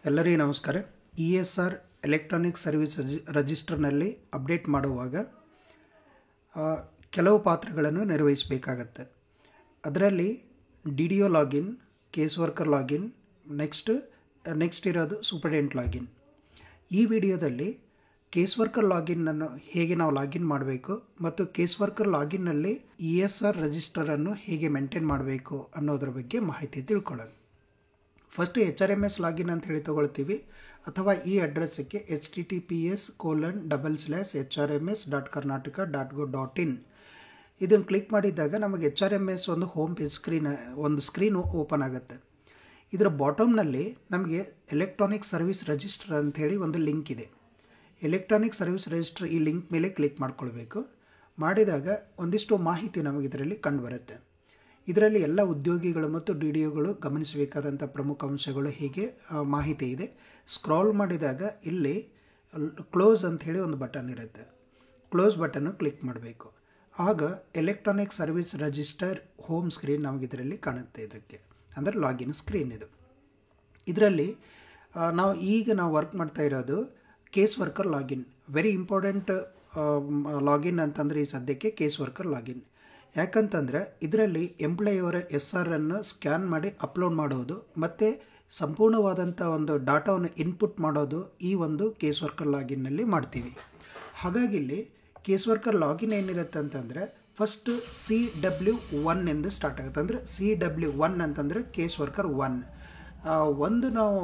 ಎಲ್ಲರಿಗೂ ನಮಸ್ಕಾರ. ESR electronic service ರಿಜಿಸ್ಟರ್ನಲ್ಲಿ update ಮಾಡುವಾಗ ಕೆಲವು ಪಾತ್ರಗಳನ್ನು ನಿರ್ವಹಿಸಬೇಕಾಗತ್ತೆ. ಅದರಲ್ಲಿ DDO login, case worker login, next ಇರೋದು ಸೂಪರ್ಡೆಂಟ್ ಲಾಗಿನ್. ಈ ವಿಡಿಯೋದಲ್ಲಿ ಕೇಸ್ ವರ್ಕರ್ ಲಾಗಿನ್ನನ್ನು ಹೇಗೆ ನಾವು ಲಾಗಿನ್ ಮಾಡಬೇಕು ಮತ್ತು ಕೇಸ್ ವರ್ಕರ್ ಲಾಗಿನ್ನಲ್ಲಿ ESR ರಿಜಿಸ್ಟರನ್ನು ಹೇಗೆ ಮೇಂಟೈನ್ ಮಾಡಬೇಕು ಅನ್ನೋದ್ರ ಬಗ್ಗೆ ಮಾಹಿತಿ ತಿಳ್ಕೊಳ್ಳೋಣ. ಫಸ್ಟ್ HRMS ಲಾಗಿನ್ ಅಂತ ಹೇಳಿ ತಗೊಳ್ತೀವಿ, ಅಥವಾ ಈ ಅಡ್ರೆಸ್ಸಿಗೆ https://hrms.karnataka.go.in ಇದನ್ನು ಕ್ಲಿಕ್ ಮಾಡಿದಾಗ ನಮಗೆ HRMS home page screen open ಆಗುತ್ತೆ. ಇದರ ಬಾಟಮ್ನಲ್ಲಿ ನಮಗೆ ಎಲೆಕ್ಟ್ರಾನಿಕ್ ಸರ್ವಿಸ್ ರಿಜಿಸ್ಟರ್ ಅಂಥೇಳಿ ಒಂದು ಲಿಂಕ್ ಇದೆ. ಎಲೆಕ್ಟ್ರಾನಿಕ್ ಸರ್ವಿಸ್ ರಿಜಿಸ್ಟರ್ ಈ ಲಿಂಕ್ ಮೇಲೆ ಕ್ಲಿಕ್ ಮಾಡ್ಕೊಳ್ಬೇಕು. ಮಾಡಿದಾಗ ಒಂದಿಷ್ಟು ಮಾಹಿತಿ ನಮಗೆ ಇದರಲ್ಲಿ ಕಂಡುಬರುತ್ತೆ. ಇದರಲ್ಲಿ ಎಲ್ಲ ಉದ್ಯೋಗಿಗಳು ಮತ್ತು DDOಗಳು ಗಮನಿಸಬೇಕಾದಂಥ ಪ್ರಮುಖ ಅಂಶಗಳು ಹೀಗೆ ಮಾಹಿತಿ ಇದೆ. ಸ್ಕ್ರಾಲ್ ಮಾಡಿದಾಗ ಇಲ್ಲಿ ಕ್ಲೋಸ್ ಅಂಥೇಳಿ ಒಂದು ಬಟನ್ ಇರುತ್ತೆ. ಕ್ಲೋಸ್ ಬಟನ್ನು ಕ್ಲಿಕ್ ಮಾಡಬೇಕು. ಆಗ electronic service register home screen ನಮಗೆ ಇದರಲ್ಲಿ ಕಾಣುತ್ತೆ. ಇದಕ್ಕೆ ಅಂದರೆ ಲಾಗಿನ್ ಸ್ಕ್ರೀನ್ ಇದು. ಇದರಲ್ಲಿ ನಾವು ವರ್ಕ್ ಮಾಡ್ತಾ ಇರೋದು case worker login. Very important login ಅಂತಂದರೆ ಈ ಸದ್ಯಕ್ಕೆ ಕೇಸ್ ವರ್ಕರ್ ಲಾಗಿನ್. ಯಾಕಂತಂದರೆ ಇದರಲ್ಲಿ ಎಂಪ್ಲಾಯಿಯವರ SR ಅನ್ನು ಸ್ಕ್ಯಾನ್ ಮಾಡಿ ಅಪ್ಲೋಡ್ ಮಾಡೋದು ಮತ್ತು ಸಂಪೂರ್ಣವಾದಂಥ ಒಂದು ಡಾಟಾವನ್ನು ಇನ್ಪುಟ್ ಮಾಡೋದು ಈ ಒಂದು ಕೇಸ್ ವರ್ಕರ್ ಲಾಗಿನ್ನಲ್ಲಿ ಮಾಡ್ತೀವಿ. ಹಾಗಾಗಿ ಇಲ್ಲಿ ಕೇಸ್ ವರ್ಕರ್ ಲಾಗಿನ್ ಏನಿರುತ್ತೆ ಅಂತಂದರೆ ಫಸ್ಟ್ CW1 ಎಂದು ಸ್ಟಾರ್ಟ್ ಆಗುತ್ತೆ. ಅಂದರೆ CW1 ಅಂತಂದರೆ ಕೇಸ್ ವರ್ಕರ್ 1. ನಾವು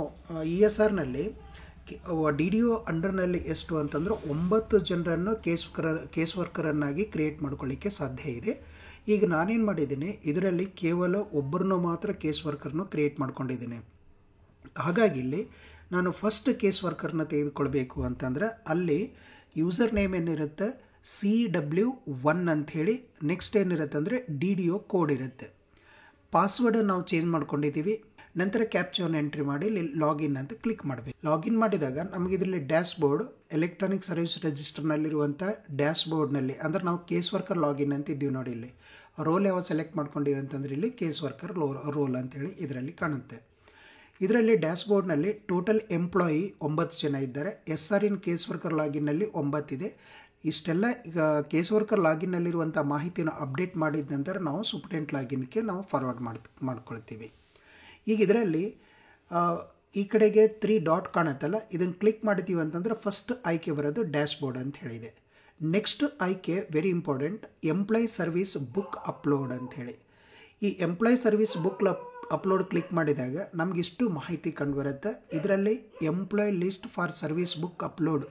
ESRನಲ್ಲಿ DDO ಅಂಡರ್ನಲ್ಲಿ ಎಷ್ಟು ಅಂತಂದರೆ 9 ಜನರನ್ನು ಕೇಸ್ ವರ್ಕರನ್ನಾಗಿ ಕ್ರಿಯೇಟ್ ಮಾಡ್ಕೊಳ್ಳಿಕ್ಕೆ ಸಾಧ್ಯ ಇದೆ. ಈಗ ನಾನೇನು ಮಾಡಿದ್ದೀನಿ, ಇದರಲ್ಲಿ ಕೇವಲ ಒಬ್ಬರನ್ನು ಮಾತ್ರ ಕೇಸ್ ವರ್ಕರ್ನು ಕ್ರಿಯೇಟ್ ಮಾಡ್ಕೊಂಡಿದ್ದೀನಿ. ಹಾಗಾಗಿ ಇಲ್ಲಿ ನಾನು ಫಸ್ಟ್ ಕೇಸ್ ವರ್ಕರ್ನ ತೆಗೆದುಕೊಳ್ಬೇಕು ಅಂತಂದರೆ ಅಲ್ಲಿ ಯೂಸರ್ ನೇಮ್ ಏನಿರುತ್ತೆ CW1 ಅಂಥೇಳಿ, ನೆಕ್ಸ್ಟ್ ಏನಿರುತ್ತೆ ಅಂದರೆ DDO ಕೋಡ್ ಇರುತ್ತೆ. ಪಾಸ್ವರ್ಡ್ ನಾವು ಚೇಂಜ್ ಮಾಡ್ಕೊಂಡಿದ್ದೀವಿ. ನಂತರ ಕ್ಯಾಪ್ಚಾವನ್ನು ಎಂಟ್ರಿ ಮಾಡಿ ಇಲ್ಲಿ ಲಾಗಿನ್ ಅಂತ ಕ್ಲಿಕ್ ಮಾಡಬೇಕು. ಲಾಗಿನ್ ಮಾಡಿದಾಗ ನಮಗೆ ಇದರಲ್ಲಿ ಡ್ಯಾಶ್ ಬೋರ್ಡ್, ಎಲೆಕ್ಟ್ರಾನಿಕ್ ಸರ್ವಿಸ್ ರಿಜಿಸ್ಟರ್ನಲ್ಲಿರುವಂಥ ಡ್ಯಾಶ್ ಬೋರ್ಡ್ನಲ್ಲಿ ಅಂದರೆ ನಾವು ಕೇಸ್ ವರ್ಕರ್ ಲಾಗಿನ್ ಅಂತ ಇದ್ದೀವಿ ನೋಡಿ. ಇಲ್ಲಿ ರೋಲ್ ಯಾವಾಗ ಸೆಲೆಕ್ಟ್ ಮಾಡ್ಕೊಂಡಿವಿ ಅಂತಂದರೆ ಇಲ್ಲಿ ಕೇಸ್ ವರ್ಕರ್ ರೋಲ್ ಅಂತೇಳಿ ಇದರಲ್ಲಿ ಕಾಣುತ್ತೆ. ಇದರಲ್ಲಿ ಡ್ಯಾಶ್ ಬೋರ್ಡ್ನಲ್ಲಿ ಟೋಟಲ್ ಎಂಪ್ಲಾಯಿ 9 ಜನ ಇದ್ದಾರೆ. SR ಇನ್ ಕೇಸ್ ವರ್ಕರ್ ಲಾಗಿನ್ನಲ್ಲಿ 9 ಇದೆ. ಇಷ್ಟೆಲ್ಲ ಈಗ ಕೇಸ್ ವರ್ಕರ್ ಲಾಗಿನ್ನಲ್ಲಿರುವಂಥ ಮಾಹಿತಿಯನ್ನು ಅಪ್ಡೇಟ್ ಮಾಡಿದ ನಂತರ ನಾವು ಸೂಪರ್ಡೆಂಟ್ ಲಾಗಿನ್ಗೆ ನಾವು ಫಾರ್ವರ್ಡ್ ಮಾಡ್ಕೊಳ್ತೀವಿ. ಈಗ ಇದರಲ್ಲಿ ಈ ಕಡೆಗೆ 3 ಡಾಟ್ ಕಾಣುತ್ತಲ್ಲ, ಇದನ್ನು ಕ್ಲಿಕ್ ಮಾಡಿದ್ದೀವಿ ಅಂತಂದರೆ ಫಸ್ಟ್ ಆಯ್ಕೆ ಬರೋದು ಡ್ಯಾಶ್ ಬೋರ್ಡ್ ಅಂತ ಹೇಳಿದೆ. ನೆಕ್ಸ್ಟ್ ಆಯ್ಕೆ very important, employee service book upload ಅಂಥೇಳಿ. ಈ employee service book upload click ಮಾಡಿದಾಗ ನಮಗಿಷ್ಟು ಮಾಹಿತಿ ಕಂಡುಬರುತ್ತೆ. ಇದರಲ್ಲಿ employee list for service book upload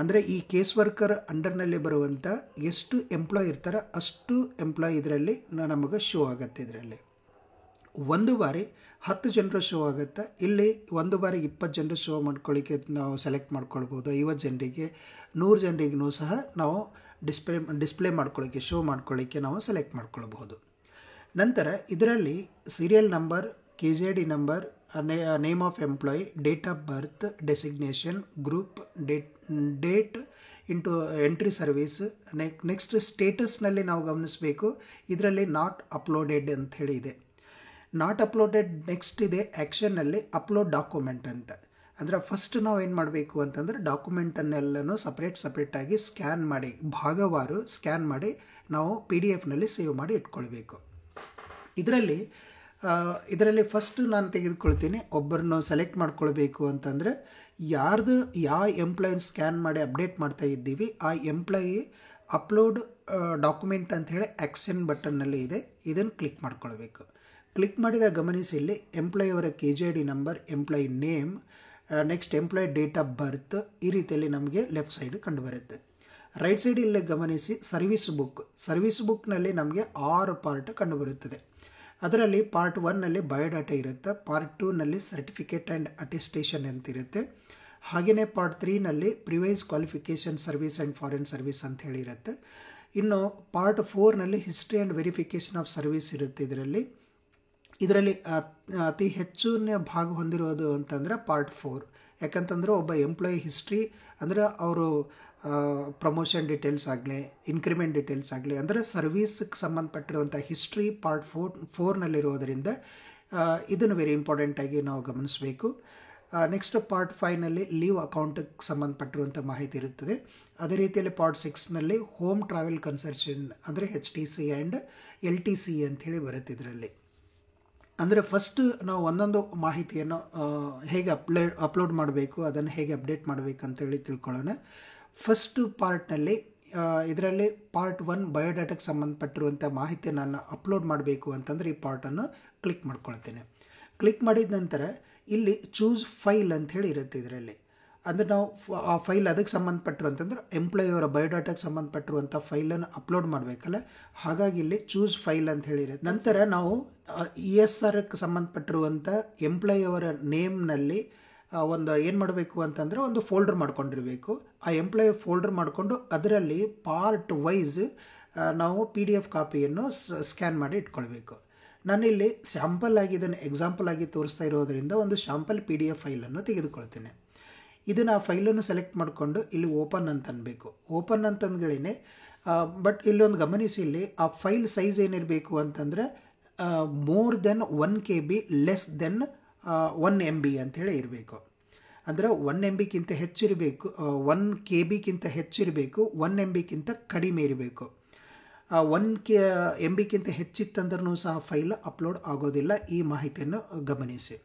ಅಂದರೆ ಈ ಕೇಸ್ ವರ್ಕರ್ ಅಂಡರ್ನಲ್ಲಿ ಬರುವಂಥ ಎಷ್ಟು ಎಂಪ್ಲಾಯ್ ಇರ್ತಾರೆ ಅಷ್ಟು ಎಂಪ್ಲಾಯ್ ಇದರಲ್ಲಿ ನಮಗೆ ಶೋ ಆಗುತ್ತೆ. ಇದರಲ್ಲಿ ಒಂದು ಬಾರಿ 10 ಜನರು ಶೋ ಆಗುತ್ತೆ. ಇಲ್ಲಿ ಒಂದು ಬಾರಿ 20 ಜನರು ಶೋ ಮಾಡ್ಕೊಳ್ಳಿಕ್ಕೆ ನಾವು ಸೆಲೆಕ್ಟ್ ಮಾಡ್ಕೊಳ್ಬೋದು. 50 ಜನರಿಗೆ 100 ಜನರಿಗೂ ಸಹ ನಾವು ಡಿಸ್ಪ್ಲೇ ಮಾಡ್ಕೊಳ್ಳಿಕ್ಕೆ ಶೋ ಮಾಡ್ಕೊಳ್ಳಿಕ್ಕೆ ನಾವು ಸೆಲೆಕ್ಟ್ ಮಾಡ್ಕೊಳ್ಬಹುದು. ನಂತರ ಇದರಲ್ಲಿ serial number, KJD number, name of employee, date of birth, designation, group, date into entry service. Next ಸ್ಟೇಟಸ್ನಲ್ಲಿ ನಾವು ಗಮನಿಸಬೇಕು, ಇದರಲ್ಲಿ ನಾಟ್ ಅಪ್ಲೋಡೆಡ್ ಅಂಥೇಳಿ ಇದೆ. Not uploaded. ನೆಕ್ಸ್ಟ್ ಇದೆ ಆ್ಯಕ್ಷನ್ನಲ್ಲಿ ಅಪ್ಲೋಡ್ ಡಾಕ್ಯುಮೆಂಟ್ ಅಂತ. ಅಂದರೆ ಫಸ್ಟ್ ನಾವು ಏನು ಮಾಡಬೇಕು ಅಂತಂದರೆ ಡಾಕ್ಯುಮೆಂಟನ್ನೆಲ್ಲನೂ ಸಪ್ರೇಟಾಗಿ ಸ್ಕ್ಯಾನ್ ಮಾಡಿ, ಭಾಗವಾರು ಸ್ಕ್ಯಾನ್ ಮಾಡಿ ನಾವು PDFನಲ್ಲಿ ಸೇವ್ ಮಾಡಿ ಇಟ್ಕೊಳ್ಬೇಕು. ಇದರಲ್ಲಿ ಫಸ್ಟ್ ನಾನು ತೆಗೆದುಕೊಳ್ತೀನಿ, ಒಬ್ಬರನ್ನು ಸೆಲೆಕ್ಟ್ ಮಾಡ್ಕೊಳ್ಬೇಕು ಅಂತಂದರೆ ಯಾವ ಎಂಪ್ಲಾಯಿನ ಸ್ಕ್ಯಾನ್ ಮಾಡಿ ಅಪ್ಡೇಟ್ ಮಾಡ್ತಾ ಇದ್ದೀವಿ ಆ ಎಂಪ್ಲಾಯಿ ಅಪ್ಲೋಡ್ ಡಾಕ್ಯುಮೆಂಟ್ ಅಂಥೇಳಿ ಆ್ಯಕ್ಷನ್ ಬಟನ್ನಲ್ಲಿ ಇದೆ. ಇದನ್ನು ಕ್ಲಿಕ್ ಮಾಡ್ಕೊಳ್ಬೇಕು. ಕ್ಲಿಕ್ ಮಾಡಿದಾಗ ಗಮನಿಸಿ ಇಲ್ಲಿ ಎಂಪ್ಲಾಯಿಯವರ KJD number, employee name, next employee date of birth ಈ ರೀತಿಯಲ್ಲಿ ನಮಗೆ ಲೆಫ್ಟ್ ಸೈಡ್ ಕಂಡುಬರುತ್ತೆ. ರೈಟ್ ಸೈಡ್ ಇಲ್ಲಿ ಗಮನಿಸಿ ಸರ್ವಿಸ್ ಬುಕ್ನಲ್ಲಿ ನಮಗೆ 6 ಪಾರ್ಟ್ ಕಂಡುಬರುತ್ತದೆ. ಅದರಲ್ಲಿ ಪಾರ್ಟ್ 1ನಲ್ಲಿ ಬಯೋಡಾಟಾ ಇರುತ್ತೆ, ಪಾರ್ಟ್ 2ನಲ್ಲಿ ಸರ್ಟಿಫಿಕೇಟ್ ಆ್ಯಂಡ್ ಅಟೆಸ್ಟೇಷನ್ ಅಂತಿರುತ್ತೆ. ಹಾಗೆಯೇ ಪಾರ್ಟ್ 3ನಲ್ಲಿ previous qualification service and foreign service ಅಂತ ಹೇಳಿರುತ್ತೆ. ಇನ್ನು ಪಾರ್ಟ್ 4ನಲ್ಲಿ history and verification of service ಇರುತ್ತೆ. ಇದರಲ್ಲಿ ಅತಿ ಹೆಚ್ಚಿನ ಭಾಗ ಹೊಂದಿರೋದು ಅಂತಂದರೆ ಪಾರ್ಟ್ 4. ಯಾಕಂತಂದರೆ ಒಬ್ಬ ಎಂಪ್ಲಾಯಿ ಹಿಸ್ಟ್ರಿ ಅಂದರೆ ಅವರು ಪ್ರಮೋಷನ್ ಡೀಟೇಲ್ಸ್ ಆಗಲಿ, ಇನ್ಕ್ರಿಮೆಂಟ್ ಡೀಟೇಲ್ಸ್ ಆಗಲಿ, ಅಂದರೆ ಸರ್ವೀಸ್ಗೆ ಸಂಬಂಧಪಟ್ಟಿರುವಂಥ ಹಿಸ್ಟ್ರಿ ಪಾರ್ಟ್ 4ನಲ್ಲಿರೋದರಿಂದ ಇದನ್ನು ವೆರಿ ಇಂಪಾರ್ಟೆಂಟಾಗಿ ನಾವು ಗಮನಿಸಬೇಕು. ನೆಕ್ಸ್ಟ್ ಪಾರ್ಟ್ 5ನಲ್ಲಿ ಲೀವ್ ಅಕೌಂಟಿಗೆ ಸಂಬಂಧಪಟ್ಟಿರುವಂಥ ಮಾಹಿತಿ ಇರುತ್ತದೆ. ಅದೇ ರೀತಿಯಲ್ಲಿ ಪಾರ್ಟ್ 6ನಲ್ಲಿ ಹೋಮ್ ಟ್ರಾವೆಲ್ ಕನ್ಸರ್ಷನ್ ಅಂದರೆ HTC ಆ್ಯಂಡ್ LTC ಅಂಥೇಳಿ ಬರುತ್ತೆ ಇದರಲ್ಲಿ. ಅಂದರೆ ಫಸ್ಟ್ ನಾವು ಒಂದೊಂದು ಮಾಹಿತಿಯನ್ನು ಹೇಗೆ ಅಪ್ಲೋಡ್ ಮಾಡಬೇಕು, ಅದನ್ನು ಹೇಗೆ ಅಪ್ಡೇಟ್ ಮಾಡಬೇಕು ಅಂತೇಳಿ ತಿಳ್ಕೊಳ್ಳೋಣ. ಫಸ್ಟ್ ಪಾರ್ಟ್ನಲ್ಲಿ ಇದರಲ್ಲಿ ಪಾರ್ಟ್ 1 ಬಯೋಡಾಟಾಕ್ಕೆ ಸಂಬಂಧಪಟ್ಟಿರುವಂಥ ಮಾಹಿತಿ ನಾನು ಅಪ್ಲೋಡ್ ಮಾಡಬೇಕು ಅಂತಂದರೆ ಈ ಪಾರ್ಟನ್ನು ಕ್ಲಿಕ್ ಮಾಡ್ಕೊಳ್ತೇನೆ. ಕ್ಲಿಕ್ ಮಾಡಿದ ನಂತರ ಇಲ್ಲಿ ಚೂಸ್ ಫೈಲ್ ಅಂಥೇಳಿ ಇರುತ್ತೆ ಇದರಲ್ಲಿ. ಅಂದರೆ ನಾವು ಆ ಫೈಲ್ ಅದಕ್ಕೆ ಸಂಬಂಧಪಟ್ಟಿರುವಂತಂದ್ರೆ ಎಂಪ್ಲಾಯಿಯವರ ಬಯೋಡಾಟಾಕ್ಕೆ ಸಂಬಂಧಪಟ್ಟಿರುವಂಥ ಫೈಲನ್ನು ಅಪ್ಲೋಡ್ ಮಾಡಬೇಕಲ್ಲ, ಹಾಗಾಗಿ ಇಲ್ಲಿ ಚೂಸ್ ಫೈಲ್ ಅಂತ ಹೇಳಿರುತ್ತೆ. ನಂತರ ನಾವು ESRಕ್ಕೆ ಸಂಬಂಧಪಟ್ಟಿರುವಂಥ ಎಂಪ್ಲಾಯಿಯವರ ನೇಮ್ನಲ್ಲಿ ಒಂದು ಏನು ಮಾಡಬೇಕು ಅಂತಂದರೆ ಒಂದು ಫೋಲ್ಡರ್ ಮಾಡ್ಕೊಂಡಿರಬೇಕು. ಆ ಎಂಪ್ಲಾಯಿ ಫೋಲ್ಡರ್ ಮಾಡಿಕೊಂಡು ಅದರಲ್ಲಿ ಪಾರ್ಟ್ ವೈಸ್ ನಾವು PDF ಕಾಪಿಯನ್ನು ಸ್ಕ್ಯಾನ್ ಮಾಡಿ ಇಟ್ಕೊಳ್ಬೇಕು. ನಾನಿಲ್ಲಿ ಸ್ಯಾಂಪಲ್ ಆಗಿ ಇದನ್ನು ಎಕ್ಸಾಂಪಲ್ ಆಗಿ ತೋರಿಸ್ತಾ ಇರೋದರಿಂದ ಒಂದು ಶಾಂಪಲ್ PDF ಫೈಲನ್ನು ತೆಗೆದುಕೊಳ್ತೇನೆ. ಇದನ್ನು ಆ ಫೈಲನ್ನು ಸೆಲೆಕ್ಟ್ ಮಾಡಿಕೊಂಡು ಇಲ್ಲಿ ಓಪನ್ ಅಂತ ಅನ್ಬೇಕು. ಓಪನ್ ಅಂತಂದ್ಗಳೇ ಬಟ್ ಇಲ್ಲೊಂದು ಗಮನಿಸಿ, ಇಲ್ಲಿ ಆ ಫೈಲ್ ಸೈಜ್ ಏನಿರಬೇಕು ಅಂತಂದರೆ more than 1 KB less than 1 MB ಅಂಥೇಳಿ ಇರಬೇಕು. ಅಂದರೆ 1 MBಗಿಂತ ಹೆಚ್ಚಿರಬೇಕು, 1 KBಗಿಂತ ಹೆಚ್ಚಿರಬೇಕು, 1 MBಗಿಂತ ಕಡಿಮೆ ಇರಬೇಕು. 1 MBಗಿಂತ ಹೆಚ್ಚಿತ್ತಂದ್ರೂ ಸಹ ಫೈಲ್ ಅಪ್ಲೋಡ್ ಆಗೋದಿಲ್ಲ. ಈ ಮಾಹಿತಿಯನ್ನು ಗಮನಿಸಿ.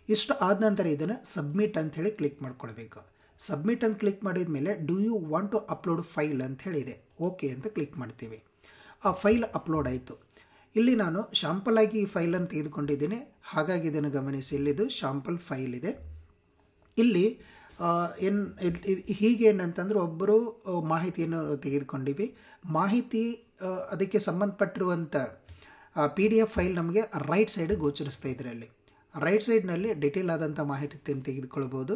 ಇಷ್ಟು ಆದ ನಂತರ ಇದನ್ನು ಸಬ್ಮಿಟ್ ಅಂಥೇಳಿ ಕ್ಲಿಕ್ ಮಾಡ್ಕೊಳ್ಬೇಕು. ಸಬ್ಮಿಟ್ ಅಂತ ಕ್ಲಿಕ್ ಮಾಡಿದ ಮೇಲೆ do you want to upload file ಅಂತ ಹೇಳಿದೆ. ಓಕೆ ಅಂತ ಕ್ಲಿಕ್ ಮಾಡ್ತೀವಿ. ಆ ಫೈಲ್ ಅಪ್ಲೋಡ್ ಆಯಿತು. ಇಲ್ಲಿ ನಾನು ಶಾಂಪಲ್ ಆಗಿ ಈ ಫೈಲನ್ನು ತೆಗೆದುಕೊಂಡಿದ್ದೀನಿ, ಹಾಗಾಗಿ ಇದನ್ನು ಗಮನಿಸಿ. ಇಲ್ಲಿದು ಶಾಂಪಲ್ ಫೈಲ್ ಇದೆ. ಇಲ್ಲಿ ಹೀಗೇನಂತಂದ್ರೆ ಒಬ್ಬರು ಮಾಹಿತಿಯನ್ನು ತೆಗೆದುಕೊಂಡಿವಿ. ಮಾಹಿತಿ ಅದಕ್ಕೆ ಸಂಬಂಧಪಟ್ಟಿರುವಂಥ PDF ಫೈಲ್ ನಮಗೆ ರೈಟ್ ಸೈಡ್ ಗೋಚರಿಸ್ತಾ ಇದರಲ್ಲಿ. ರೈಟ್ ಸೈಡ್ನಲ್ಲಿ ಡಿಟೇಲ್ ಆದಂಥ ಮಾಹಿತಿಯನ್ನು ತೆಗೆದುಕೊಳ್ಬೋದು.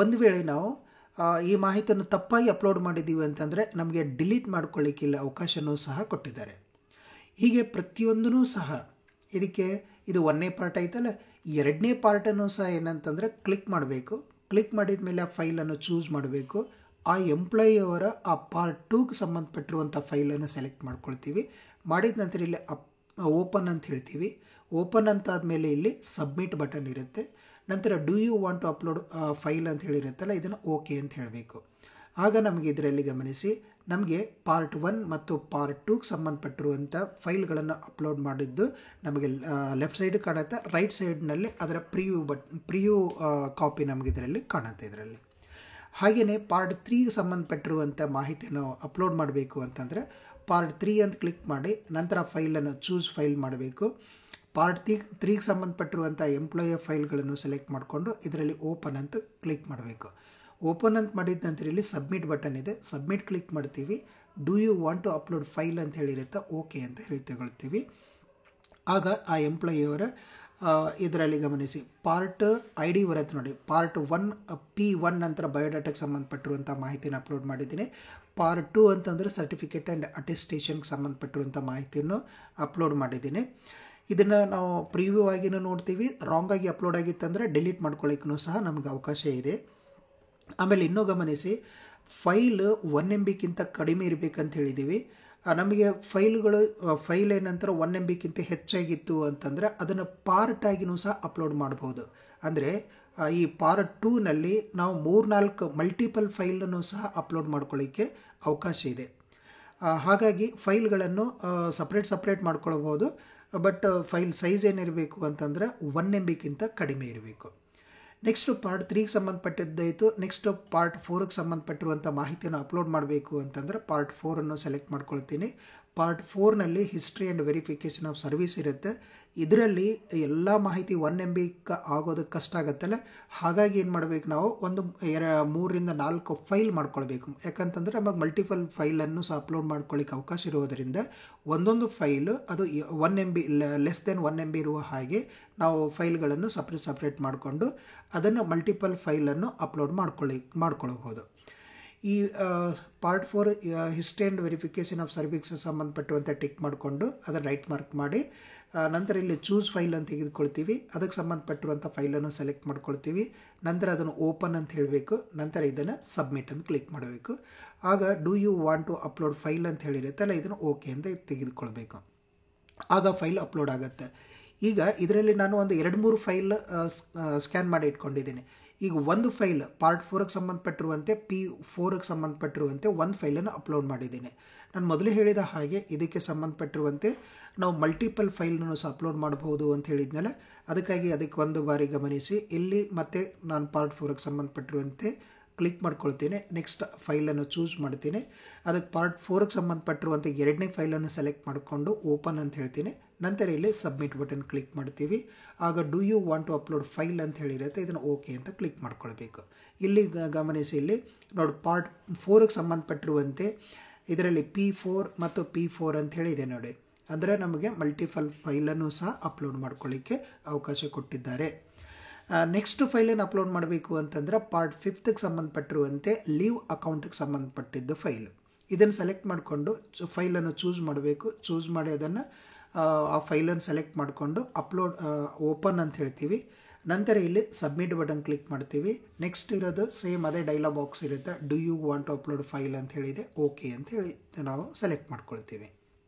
ಒಂದು ವೇಳೆ ನಾವು ಈ ಮಾಹಿತಿಯನ್ನು ತಪ್ಪಾಗಿ ಅಪ್ಲೋಡ್ ಮಾಡಿದ್ದೀವಿ ಅಂತಂದರೆ ನಮಗೆ ಡಿಲೀಟ್ ಮಾಡ್ಕೊಳ್ಳಿಕ್ಕಿಲ್ಲ ಅವಕಾಶನೂ ಸಹ ಕೊಟ್ಟಿದ್ದಾರೆ. ಹೀಗೆ ಪ್ರತಿಯೊಂದೂ ಸಹ ಇದಕ್ಕೆ ಇದು 1ನೇ ಪಾರ್ಟ್ ಆಯ್ತಲ್ಲ, 2ನೇ ಪಾರ್ಟನ್ನು ಸಹ ಏನಂತಂದರೆ ಕ್ಲಿಕ್ ಮಾಡಬೇಕು. ಕ್ಲಿಕ್ ಮಾಡಿದ ಮೇಲೆ ಆ ಫೈಲನ್ನು ಚೂಸ್ ಮಾಡಬೇಕು. ಆ ಎಂಪ್ಲಾಯಿಯವರ ಆ ಪಾರ್ಟ್ 2ಗೆ ಸಂಬಂಧಪಟ್ಟಿರುವಂಥ ಫೈಲನ್ನು ಸೆಲೆಕ್ಟ್ ಮಾಡ್ಕೊಳ್ತೀವಿ. ಮಾಡಿದ ನಂತರ ಇಲ್ಲಿ ಓಪನ್ ಅಂತ ಹೇಳ್ತೀವಿ. ಓಪನ್ ಅಂತಾದಮೇಲೆ ಇಲ್ಲಿ ಸಬ್ಮಿಟ್ ಬಟನ್ ಇರುತ್ತೆ. ನಂತರ do you want to upload file ಅಂತ ಹೇಳಿರುತ್ತಲ್ಲ, ಇದನ್ನು ಓಕೆ ಅಂತ ಹೇಳಬೇಕು. ಆಗ ನಮಗೆ ಇದರಲ್ಲಿ ಗಮನಿಸಿ, ನಮಗೆ ಪಾರ್ಟ್ 1 ಮತ್ತು ಪಾರ್ಟ್ 2ಗೆ ಸಂಬಂಧಪಟ್ಟಿರುವಂಥ ಫೈಲ್ಗಳನ್ನು ಅಪ್ಲೋಡ್ ಮಾಡಿದ್ದು ನಮಗೆ ಲೆಫ್ಟ್ ಸೈಡ್ ಕಾಣುತ್ತೆ. ರೈಟ್ ಸೈಡ್ನಲ್ಲಿ ಅದರ ಪ್ರಿವ್ಯೂ ಕಾಪಿ ನಮಗೆ ಇದರಲ್ಲಿ ಕಾಣುತ್ತೆ ಇದರಲ್ಲಿ. ಹಾಗೆಯೇ ಪಾರ್ಟ್ 3ಗೆ ಸಂಬಂಧಪಟ್ಟಿರುವಂಥ ಮಾಹಿತಿಯನ್ನು ಅಪ್ಲೋಡ್ ಮಾಡಬೇಕು ಅಂತಂದರೆ ಪಾರ್ಟ್ 3 ಅಂತ ಕ್ಲಿಕ್ ಮಾಡಿ ನಂತರ ಫೈಲನ್ನು ಚೂಸ್ ಫೈಲ್ ಮಾಡಬೇಕು. ಪಾರ್ಟ್ 3ಗೆ ಸಂಬಂಧಪಟ್ಟಿರುವಂಥ ಎಂಪ್ಲಾಯಿ ಫೈಲ್ಗಳನ್ನು ಸೆಲೆಕ್ಟ್ ಮಾಡಿಕೊಂಡು ಇದರಲ್ಲಿ ಓಪನ್ ಅಂತ ಕ್ಲಿಕ್ ಮಾಡಬೇಕು. ಓಪನ್ ಅಂತ ಮಾಡಿದ ನಂತರ ಇಲ್ಲಿ ಸಬ್ಮಿಟ್ ಬಟನ್ ಇದೆ. ಸಬ್ಮಿಟ್ ಕ್ಲಿಕ್ ಮಾಡ್ತೀವಿ. Do you want to upload file ಅಂತ ಹೇಳಿರುತ್ತೆ. ಓಕೆ ಅಂತ ಹೇಳಿ ತಗೊಳ್ತೀವಿ. ಆಗ ಆ ಎಂಪ್ಲಾಯಿಯವರ ಇದರಲ್ಲಿ ಗಮನಿಸಿ ಪಾರ್ಟ್ ID ಬರುತ್ತೆ ನೋಡಿ. ಪಾರ್ಟ್ 1 P1 ನಂತರ ಬಯೋಡಾಟಾಕ್ಕೆ ಸಂಬಂಧಪಟ್ಟಿರುವಂಥ ಮಾಹಿತಿಯನ್ನು ಅಪ್ಲೋಡ್ ಮಾಡಿದ್ದೀನಿ. ಪಾರ್ಟ್ 2 ಅಂತಂದರೆ ಸರ್ಟಿಫಿಕೇಟ್ ಆ್ಯಂಡ್ ಅಟೆಸ್ಟೇಷನ್ಗೆ ಸಂಬಂಧಪಟ್ಟಿರುವಂಥ ಮಾಹಿತಿಯನ್ನು ಅಪ್ಲೋಡ್ ಮಾಡಿದ್ದೀನಿ. ಇದನ್ನು ನಾವು ಪ್ರಿವ್ಯೂ ಆಗಿನೂ ನೋಡ್ತೀವಿ. ರಾಂಗ್ ಆಗಿ ಅಪ್ಲೋಡ್ ಆಗಿತ್ತಂದರೆ ಡಿಲೀಟ್ ಮಾಡ್ಕೊಳ್ಳಿಕ್ಕೂ ಸಹ ನಮಗೆ ಅವಕಾಶ ಇದೆ. ಆಮೇಲೆ ಇನ್ನೂ ಗಮನಿಸಿ, ಫೈಲ್ 1 MBಗಿಂತ ಕಡಿಮೆ ಇರಬೇಕಂತ ಹೇಳಿದ್ದೀವಿ. ನಮಗೆ ಫೈಲ್ ಏನಂತಾರೆ 1 MBಗಿಂತ ಹೆಚ್ಚಾಗಿತ್ತು ಅಂತಂದರೆ ಅದನ್ನು ಪಾರ್ಟ್ ಆಗಿನೂ ಸಹ ಅಪ್ಲೋಡ್ ಮಾಡ್ಬೋದು. ಅಂದರೆ ಈ ಪಾರ್ಟ್ 2ನಲ್ಲಿ ನಾವು 3-4 ಮಲ್ಟಿಪಲ್ ಫೈಲನ್ನು ಸಹ ಅಪ್ಲೋಡ್ ಮಾಡ್ಕೊಳ್ಳಿಕ್ಕೆ ಅವಕಾಶ ಇದೆ. ಹಾಗಾಗಿ ಫೈಲ್ಗಳನ್ನು ಸಪ್ರೇಟ್ ಮಾಡ್ಕೊಳ್ಬೋದು. ಬಟ್ ಫೈಲ್ ಸೈಜ್ ಏನಿರಬೇಕು ಅಂತಂದರೆ 1 MBಗಿಂತ ಕಡಿಮೆ ಇರಬೇಕು. ನೆಕ್ಸ್ಟು ಪಾರ್ಟ್ 3ಗೆ ಸಂಬಂಧಪಟ್ಟಿದ್ದಾಯಿತು. ನೆಕ್ಸ್ಟ್ ಪಾರ್ಟ್ 4ಗೆ ಸಂಬಂಧಪಟ್ಟಿರುವಂಥ ಮಾಹಿತಿಯನ್ನು ಅಪ್ಲೋಡ್ ಮಾಡಬೇಕು ಅಂತಂದರೆ ಪಾರ್ಟ್ 4ಅನ್ನು ಸೆಲೆಕ್ಟ್ ಮಾಡ್ಕೊಳ್ತೀನಿ. ಪಾರ್ಟ್ 4ನಲ್ಲಿ history and verification of service ಇರುತ್ತೆ. ಇದರಲ್ಲಿ ಎಲ್ಲ ಮಾಹಿತಿ 1 MB ಆಗೋದಕ್ಕೆ ಕಷ್ಟ ಆಗುತ್ತಲ್ಲ, ಹಾಗಾಗಿ ಏನು ಮಾಡಬೇಕು ನಾವು 3-4 ಫೈಲ್ ಮಾಡ್ಕೊಳ್ಬೇಕು. ಯಾಕಂತಂದರೆ ನಮಗೆ ಮಲ್ಟಿಪಲ್ ಫೈಲನ್ನು ಸಹ ಅಪ್ಲೋಡ್ ಮಾಡ್ಕೊಳ್ಳಿಕ್ಕೆ ಅವಕಾಶ ಇರೋದರಿಂದ ಒಂದೊಂದು ಫೈಲು ಅದು 1 MB ಲೆಸ್ ದೆನ್ 1 MB ಇರುವ ಹಾಗೆ ನಾವು ಫೈಲ್ಗಳನ್ನು ಸಪ್ರೇಟ್ ಮಾಡಿಕೊಂಡು ಅದನ್ನು ಮಲ್ಟಿಪಲ್ ಫೈಲನ್ನು ಅಪ್ಲೋಡ್ ಮಾಡ್ಕೊಳ್ಬೋದು. ಈ part 4 history and verification of service ಸಂಬಂಧಪಟ್ಟಿರುವಂಥ ಟಿಕ್ ಮಾಡಿಕೊಂಡು ಅದನ್ನು ರೈಟ್ ಮಾರ್ಕ್ ಮಾಡಿ ನಂತರ ಇಲ್ಲಿ ಚೂಸ್ ಫೈಲ್ ಅಂತ ತೆಗೆದುಕೊಳ್ತೀವಿ. ಅದಕ್ಕೆ ಸಂಬಂಧಪಟ್ಟಿರುವಂಥ ಫೈಲನ್ನು ಸೆಲೆಕ್ಟ್ ಮಾಡ್ಕೊಳ್ತೀವಿ. ನಂತರ ಅದನ್ನು ಓಪನ್ ಅಂತ ಹೇಳಬೇಕು. ನಂತರ ಇದನ್ನು ಸಬ್ಮಿಟ್ ಅಂತ ಕ್ಲಿಕ್ ಮಾಡಬೇಕು. ಆಗ do you want to upload file ಅಂತ ಹೇಳಿರುತ್ತಲ್ಲ, ಇದನ್ನು ಓಕೆ ಅಂತ ತೆಗೆದುಕೊಳ್ಬೇಕು. ಆಗ ಫೈಲ್ ಅಪ್ಲೋಡ್ ಆಗುತ್ತೆ. ಈಗ ಇದರಲ್ಲಿ ನಾನು ಒಂದು 2-3 ಫೈಲ್ ಸ್ಕ್ಯಾನ್ ಮಾಡಿ ಇಟ್ಕೊಂಡಿದ್ದೀನಿ. ಈಗ ಒಂದು ಫೈಲ್ ಪಾರ್ಟ್ 4ಗೆ ಸಂಬಂಧಪಟ್ಟಿರುವಂತೆ P4ಗೆ ಸಂಬಂಧಪಟ್ಟಿರುವಂತೆ ಒಂದು ಫೈಲನ್ನು ಅಪ್ಲೋಡ್ ಮಾಡಿದ್ದೀನಿ. ನಾನು ಮೊದಲು ಹೇಳಿದ ಹಾಗೆ ಇದಕ್ಕೆ ಸಂಬಂಧಪಟ್ಟಿರುವಂತೆ ನಾವು ಮಲ್ಟಿಪಲ್ ಫೈಲ್ನೂ ಸಹ ಅಪ್ಲೋಡ್ ಮಾಡಬಹುದು ಅಂತ ಹೇಳಿದ್ನಲ್ಲ, ಅದಕ್ಕಾಗಿ ಅದಕ್ಕೆ ಒಂದು ಬಾರಿ ಗಮನಿಸಿ. ಇಲ್ಲಿ ಮತ್ತೆ ನಾನು ಪಾರ್ಟ್ 4ಗೆ ಸಂಬಂಧಪಟ್ಟಿರುವಂತೆ ಕ್ಲಿಕ್ ಮಾಡ್ಕೊಳ್ತೀನಿ. ನೆಕ್ಸ್ಟ್ ಫೈಲನ್ನು ಚೂಸ್ ಮಾಡ್ತೀನಿ. ಅದಕ್ಕೆ ಪಾರ್ಟ್ 4ಗೆ ಸಂಬಂಧಪಟ್ಟಿರುವಂಥ 2ನೇ ಫೈಲನ್ನು ಸೆಲೆಕ್ಟ್ ಮಾಡಿಕೊಂಡು ಓಪನ್ ಅಂತ ಹೇಳ್ತೀನಿ. ನಂತರ ಇಲ್ಲಿ ಸಬ್ಮಿಟ್ ಬಟನ್ ಕ್ಲಿಕ್ ಮಾಡ್ತೀವಿ. ಆಗ do you want to upload file ಅಂತ ಹೇಳಿರುತ್ತೆ, ಇದನ್ನು ಓಕೆ ಅಂತ ಕ್ಲಿಕ್ ಮಾಡ್ಕೊಳ್ಬೇಕು. ಇಲ್ಲಿ ಗಮನಿಸಿ, ಇಲ್ಲಿ ನೋಡಿ ಪಾರ್ಟ್ 4ಗೆ ಸಂಬಂಧಪಟ್ಟಿರುವಂತೆ ಇದರಲ್ಲಿ P4 ಮತ್ತು P4 ಅಂತ ಹೇಳಿದೆ ನೋಡಿ. ಅಂದರೆ ನಮಗೆ ಮಲ್ಟಿಪಲ್ ಫೈಲನ್ನು ಸಹ ಅಪ್ಲೋಡ್ ಮಾಡ್ಕೊಳ್ಳಿಕ್ಕೆ ಅವಕಾಶ ಕೊಟ್ಟಿದ್ದಾರೆ. ನೆಕ್ಸ್ಟ್ ಫೈಲನ್ನು ಅಪ್ಲೋಡ್ ಮಾಡಬೇಕು ಅಂತಂದ್ರೆ ಪಾರ್ಟ್ 5ಗೆ ಸಂಬಂಧಪಟ್ಟಿರುವಂತೆ ಲೀವ್ ಅಕೌಂಟ್ಗೆ ಸಂಬಂಧಪಟ್ಟಿದ್ದು ಫೈಲ್. ಇದನ್ನು ಸೆಲೆಕ್ಟ್ ಮಾಡಿಕೊಂಡು ಫೈಲನ್ನು ಚೂಸ್ ಮಾಡಬೇಕು. ಚೂಸ್ ಮಾಡಿ ಅದನ್ನು ಆ ಫೈಲನ್ನು ಸೆಲೆಕ್ಟ್ ಮಾಡಿಕೊಂಡು ಅಪ್ಲೋಡ್ ಓಪನ್ ಅಂತ ಹೇಳ್ತೀವಿ. ನಂತರ ಇಲ್ಲಿ ಸಬ್ಮಿಟ್ ಬಟನ್ ಕ್ಲಿಕ್ ಮಾಡ್ತೀವಿ. ನೆಕ್ಸ್ಟ್ ಇರೋದು ಸೇಮ್ ಅದೇ ಡೈಲಾಗ್ ಬಾಕ್ಸ್ ಇರುತ್ತೆ, do you want to upload file ಅಂತ ಹೇಳಿದೆ, ಓಕೆ ಅಂತ ಹೇಳಿ ನಾವು ಸೆಲೆಕ್ಟ್ ಮಾಡ್ಕೊಳ್ತೀವಿ.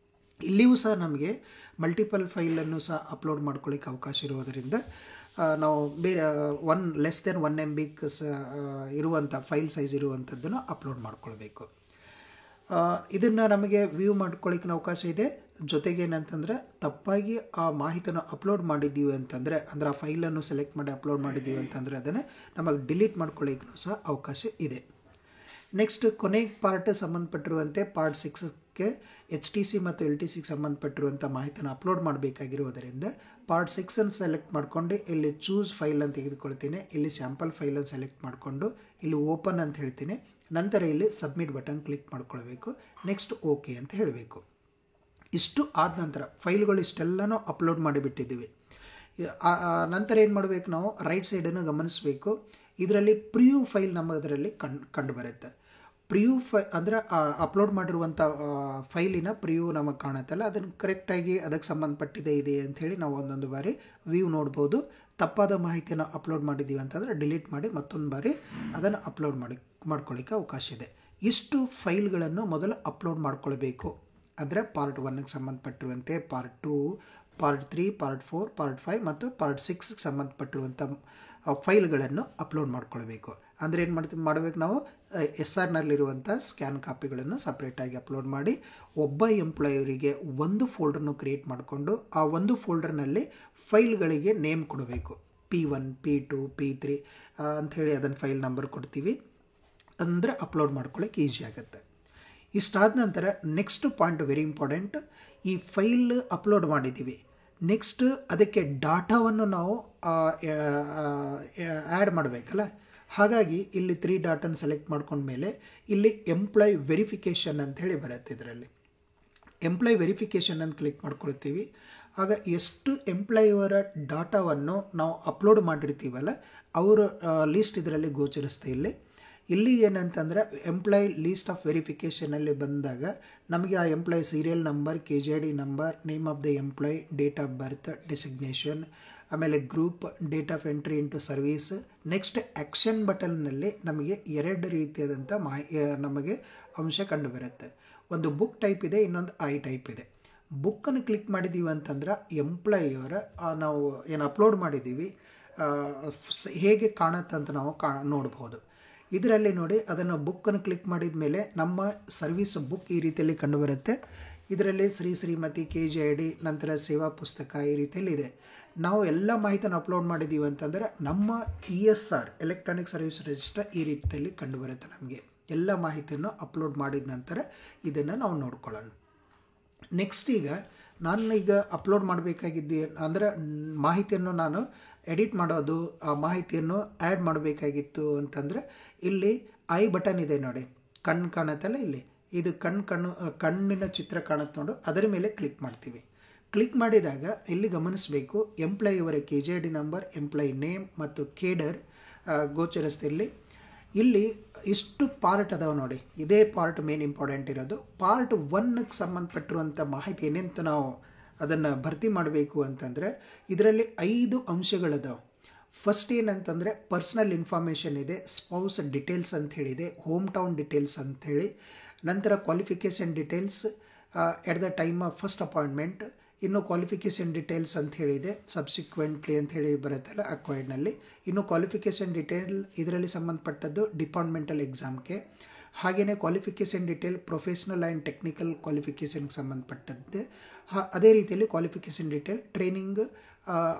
ಇಲ್ಲಿಯೂ ಸಹ ನಮಗೆ ಮಲ್ಟಿಪಲ್ ಫೈಲನ್ನು ಸಹ ಅಪ್ಲೋಡ್ ಮಾಡ್ಕೊಳ್ಳಿಕ್ಕೆ ಅವಕಾಶ ಇರೋದರಿಂದ ನಾವು ಬೇರೆ ಲೆಸ್ ದೆನ್ 1 MB ಇರುವಂಥ ಫೈಲ್ ಸೈಜ್ ಇರುವಂಥದ್ದನ್ನು ಅಪ್ಲೋಡ್ ಮಾಡ್ಕೊಳ್ಬೇಕು. ಇದನ್ನು ನಮಗೆ ವ್ಯೂ ಮಾಡ್ಕೊಳ್ಳಿಕ್ಕೆ ಅವಕಾಶ ಇದೆ. ಜೊತೆಗೆ ಏನಂತಂದರೆ ತಪ್ಪಾಗಿ ಆ ಮಾಹಿತಿಯನ್ನು ಅಪ್ಲೋಡ್ ಮಾಡಿದ್ದೀವಿ ಅಂತಂದರೆ, ಅಂದರೆ ಆ ಫೈಲನ್ನು ಸೆಲೆಕ್ಟ್ ಮಾಡಿ ಅಪ್ಲೋಡ್ ಮಾಡಿದ್ದೀವಿ ಅಂತಂದರೆ ಅದನ್ನು ನಮಗೆ ಡಿಲೀಟ್ ಮಾಡ್ಕೊಳ್ಳಿಕ್ಕೂ ಸಹ ಅವಕಾಶ ಇದೆ. ನೆಕ್ಸ್ಟ್ ಕೊನೆಗೆ ಪಾರ್ಟ್ ಸಂಬಂಧಪಟ್ಟಿರುವಂತೆ ಪಾರ್ಟ್ 6ಗೆ HTC ಮತ್ತು LTCಗೆ ಸಂಬಂಧಪಟ್ಟಿರುವಂಥ ಮಾಹಿತಿಯನ್ನು ಅಪ್ಲೋಡ್ ಮಾಡಬೇಕಾಗಿರುವುದರಿಂದ ಪಾರ್ಟ್ 6ಅನ್ನು ಸೆಲೆಕ್ಟ್ ಮಾಡಿಕೊಂಡು ಇಲ್ಲಿ ಚೂಸ್ ಫೈಲ್ ಅಂತ ತೆಗೆದುಕೊಳ್ತೀನಿ. ಇಲ್ಲಿ ಸ್ಯಾಂಪಲ್ ಫೈಲನ್ನು ಸೆಲೆಕ್ಟ್ ಮಾಡಿಕೊಂಡು ಇಲ್ಲಿ ಓಪನ್ ಅಂತ ಹೇಳ್ತೀನಿ. ನಂತರ ಇಲ್ಲಿ ಸಬ್ಮಿಟ್ ಬಟನ್ ಕ್ಲಿಕ್ ಮಾಡ್ಕೊಳ್ಬೇಕು. ನೆಕ್ಸ್ಟ್ ಓಕೆ ಅಂತ ಹೇಳಬೇಕು. ಇಷ್ಟು ಆದ ನಂತರ ಫೈಲ್ಗಳು ಇಷ್ಟೆಲ್ಲನೂ ಅಪ್ಲೋಡ್ ಮಾಡಿಬಿಟ್ಟಿದ್ದೀವಿ. ನಂತರ ಏನು ಮಾಡಬೇಕು, ನಾವು ರೈಟ್ ಸೈಡನ್ನು ಗಮನಿಸಬೇಕು. ಇದರಲ್ಲಿ ಪ್ರಿವ್ಯೂ ಫೈಲ್ ನಮ್ಮ ಇದರಲ್ಲಿ ಕಂಡು ಬರುತ್ತೆ. ಪ್ರಿವ್ಯೂ ಅಂದರೆ ಅಪ್ಲೋಡ್ ಮಾಡಿರುವಂಥ ಫೈಲಿನ ಪ್ರಿವ್ಯೂ ನಮಗೆ ಕಾಣುತ್ತಲ್ಲ, ಅದನ್ನು ಕರೆಕ್ಟಾಗಿ ಅದಕ್ಕೆ ಸಂಬಂಧಪಟ್ಟಿದೆ ಇದೆ ಅಂಥೇಳಿ ನಾವು ಒಂದೊಂದು ಬಾರಿ ವ್ಯೂ ನೋಡ್ಬೋದು. ತಪ್ಪಾದ ಮಾಹಿತಿಯನ್ನು ಅಪ್ಲೋಡ್ ಮಾಡಿದ್ದೀವಿ ಅಂತಂದರೆ ಡಿಲೀಟ್ ಮಾಡಿ ಮತ್ತೊಂದು ಬಾರಿ ಅದನ್ನು ಅಪ್ಲೋಡ್ ಮಾಡ್ಕೊಳ್ಳಿಕ್ಕೆ ಅವಕಾಶ ಇದೆ. ಇಷ್ಟು ಫೈಲ್ಗಳನ್ನು ಮೊದಲು ಅಪ್ಲೋಡ್ ಮಾಡ್ಕೊಳ್ಬೇಕು. ಅಂದರೆ ಪಾರ್ಟ್ 1ಗೆ ಸಂಬಂಧಪಟ್ಟಿರುವಂತೆ ಪಾರ್ಟ್ 2, ಪಾರ್ಟ್ 3, ಪಾರ್ಟ್ 4, ಪಾರ್ಟ್ 5 ಮತ್ತು ಪಾರ್ಟ್ 6ಗೆ ಸಂಬಂಧಪಟ್ಟಿರುವಂಥ ಫೈಲ್ಗಳನ್ನು ಅಪ್ಲೋಡ್ ಮಾಡ್ಕೊಳ್ಬೇಕು. ಅಂದರೆ ಏನು ಮಾಡಬೇಕು, ನಾವು SRನಲ್ಲಿರುವಂಥ ಸ್ಕ್ಯಾನ್ ಕಾಪಿಗಳನ್ನು ಸಪ್ರೇಟಾಗಿ ಅಪ್ಲೋಡ್ ಮಾಡಿ ಒಬ್ಬ ಎಂಪ್ಲಾಯರಿಗೆ ಒಂದು ಫೋಲ್ಡರ್ನು ಕ್ರಿಯೇಟ್ ಮಾಡಿಕೊಂಡು ಆ ಒಂದು ಫೋಲ್ಡರ್ನಲ್ಲಿ ಫೈಲ್ಗಳಿಗೆ ನೇಮ್ ಕೊಡಬೇಕು. P1, P2, P3 ಅಂಥೇಳಿ ಅದನ್ನು ಫೈಲ್ ನಂಬರ್ ಕೊಡ್ತೀವಿ. ಅಂದರೆ ಅಪ್ಲೋಡ್ ಮಾಡ್ಕೊಳ್ಳೋಕೆ ಈಸಿ ಆಗುತ್ತೆ. ಇಷ್ಟಾದ ನಂತರ ನೆಕ್ಸ್ಟ್ ಪಾಯಿಂಟ್ ವೆರಿ ಇಂಪಾರ್ಟೆಂಟ್. ಈ ಫೈಲ್ ಅಪ್ಲೋಡ್ ಮಾಡಿದ್ದೀವಿ, ನೆಕ್ಸ್ಟ್ ಅದಕ್ಕೆ ಡಾಟಾವನ್ನು ನಾವು ಆ್ಯಡ್ ಮಾಡಬೇಕಲ್ಲ. ಹಾಗಾಗಿ ಇಲ್ಲಿ 3 ಡಾಟನ್ನು ಸೆಲೆಕ್ಟ್ ಮಾಡ್ಕೊಂಡ್ಮೇಲೆ ಇಲ್ಲಿ ಎಂಪ್ಲಾಯ್ ವೆರಿಫಿಕೇಷನ್ ಅಂಥೇಳಿ ಬರುತ್ತೆ. ಇದರಲ್ಲಿ ಎಂಪ್ಲಾಯ್ ವೆರಿಫಿಕೇಷನ್ ಅಂತ ಕ್ಲಿಕ್ ಮಾಡ್ಕೊಳ್ತೀವಿ. ಆಗ ಎಷ್ಟು ಎಂಪ್ಲಾಯಿಯವರ ಡಾಟಾವನ್ನು ನಾವು ಅಪ್ಲೋಡ್ ಮಾಡಿರ್ತೀವಲ್ಲ ಅವರ ಲೀಸ್ಟ್ ಇದರಲ್ಲಿ ಗೋಚರಿಸ್ತಾ. ಇಲ್ಲಿ ಏನಂತಂದರೆ ಎಂಪ್ಲಾಯ್ ಲೀಸ್ಟ್ ಆಫ್ ವೆರಿಫಿಕೇಷನಲ್ಲಿ ಬಂದಾಗ ನಮಗೆ ಆ employee serial number, KJD number, name of the employee, date of birth, designation, ಆಮೇಲೆ group, date of entry into service. Next action ಬಟನ್ನಲ್ಲಿ ನಮಗೆ 2 ರೀತಿಯಾದಂಥ ನಮಗೆ ಅಂಶ ಕಂಡುಬರುತ್ತೆ. ಒಂದು ಬುಕ್ ಟೈಪ್ ಇದೆ, ಇನ್ನೊಂದು ಐ ಟೈಪ್ ಇದೆ. ಬುಕ್ಕನ್ನು ಕ್ಲಿಕ್ ಮಾಡಿದ್ದೀವಿ ಅಂತಂದ್ರೆ ಎಂಪ್ಲಾಯಿಯವರ ನಾವು ಏನು ಅಪ್ಲೋಡ್ ಮಾಡಿದ್ದೀವಿ ಹೇಗೆ ಕಾಣುತ್ತಂತ ನಾವು ನೋಡ್ಬೋದು. ಇದರಲ್ಲಿ ನೋಡಿ, ಅದನ್ನು ಬುಕ್ಕನ್ನು ಕ್ಲಿಕ್ ಮಾಡಿದ ಮೇಲೆ ನಮ್ಮ ಸರ್ವಿಸ್ ಬುಕ್ ಈ ರೀತಿಯಲ್ಲಿ ಕಂಡುಬರುತ್ತೆ. ಇದರಲ್ಲಿ ಶ್ರೀಮತಿ KJD ನಂತರ ಸೇವಾ ಪುಸ್ತಕ ಈ ರೀತಿಯಲ್ಲಿ ಇದೆ. ನಾವು ಎಲ್ಲ ಮಾಹಿತಿಯನ್ನು ಅಪ್ಲೋಡ್ ಮಾಡಿದ್ದೀವಿ ಅಂತಂದರೆ ನಮ್ಮ ESR ಎಲೆಕ್ಟ್ರಾನಿಕ್ ಸರ್ವಿಸ್ ರಿಜಿಸ್ಟರ್ ಈ ರೀತಿಯಲ್ಲಿ ಕಂಡುಬರುತ್ತೆ. ನಮಗೆ ಎಲ್ಲ ಮಾಹಿತಿಯನ್ನು ಅಪ್ಲೋಡ್ ಮಾಡಿದ ನಂತರ ಇದನ್ನು ನಾವು ನೋಡ್ಕೊಳ್ಳೋಣ. ನೆಕ್ಸ್ಟ್ ಈಗ ಅಪ್ಲೋಡ್ ಮಾಡಬೇಕಾಗಿದ್ದು ಅಂದರೆ ಮಾಹಿತಿಯನ್ನು ನಾನು ಎಡಿಟ್ ಮಾಡೋದು, ಆ ಮಾಹಿತಿಯನ್ನು ಆ್ಯಡ್ ಮಾಡಬೇಕಾಗಿತ್ತು ಅಂತಂದರೆ ಇಲ್ಲಿ ಐ ಬಟನ್ ಇದೆ ನೋಡಿ, ಕಣ್ಣು ಕಾಣುತ್ತಲ್ಲ ಇಲ್ಲಿ, ಇದು ಕಣ್ಣಿನ ಚಿತ್ರ ಕಾಣುತ್ತೆ ನೋಡು, ಅದರ ಮೇಲೆ ಕ್ಲಿಕ್ ಮಾಡ್ತೀವಿ. ಕ್ಲಿಕ್ ಮಾಡಿದಾಗ ಇಲ್ಲಿ ಗಮನಿಸಬೇಕು, ಎಂಪ್ಲಾಯಿಯವರ KJD ನಂಬರ್, ಎಂಪ್ಲಾಯಿ ನೇಮ್ ಮತ್ತು ಕೇಡರ್ ಗೋಚರಿಸ್ತಿರಲಿ. ಇಲ್ಲಿ ಇಷ್ಟು ಪಾರ್ಟ್ ಅದಾವೆ ನೋಡಿ, ಇದೇ ಪಾರ್ಟ್ ಮೇನ್ ಇಂಪಾರ್ಟೆಂಟ್ ಇರೋದು. ಪಾರ್ಟ್ 1ಗೆ ಸಂಬಂಧಪಟ್ಟಿರುವಂಥ ಮಾಹಿತಿ ಏನೆಂತ ನಾವು ಅದನ್ನು ಭರ್ತಿ ಮಾಡಬೇಕು ಅಂತಂದರೆ ಇದರಲ್ಲಿ 5 ಅಂಶಗಳದಾವೆ. ಫಸ್ಟ್ ಏನಂತಂದರೆ ಪರ್ಸ್ನಲ್ ಇನ್ಫಾರ್ಮೇಷನ್ ಇದೆ, ಸ್ಪೌಸ್ ಡಿಟೇಲ್ಸ್ ಅಂತ ಹೇಳಿದೆ, ಹೋಮ್ ಟೌನ್ ಡಿಟೇಲ್ಸ್ ಅಂಥೇಳಿ, ನಂತರ qualification details at the time of first appointment, ಇನ್ನು ಕ್ವಾಲಿಫಿಕೇಷನ್ ಡೀಟೇಲ್ಸ್ ಅಂತ ಹೇಳಿದೆ, ಸಬ್ಸಿಕ್ವೆಂಟ್ಲಿ ಅಂತ ಹೇಳಿ ಬರುತ್ತಲ್ಲ ಅಕ್ವೈರ್ಡ್ನಲ್ಲಿ. ಇನ್ನು ಕ್ವಾಲಿಫಿಕೇಷನ್ ಡೀಟೇಲ್ ಇದರಲ್ಲಿ ಸಂಬಂಧಪಟ್ಟದ್ದು ಡಿಪಾರ್ಟ್ಮೆಂಟಲ್ ಎಕ್ಸಾಮ್ಗೆ. ಹಾಗೆಯೇ qualification detail professional and technical ಕ್ವಾಲಿಫಿಕೇಷನ್ಗೆ ಸಂಬಂಧಪಟ್ಟದ್ದೆ. ಅದೇ ರೀತಿಯಲ್ಲಿ ಕ್ವಾಲಿಫಿಕೇಷನ್ ಡೀಟೇಲ್ ಟ್ರೈನಿಂಗ್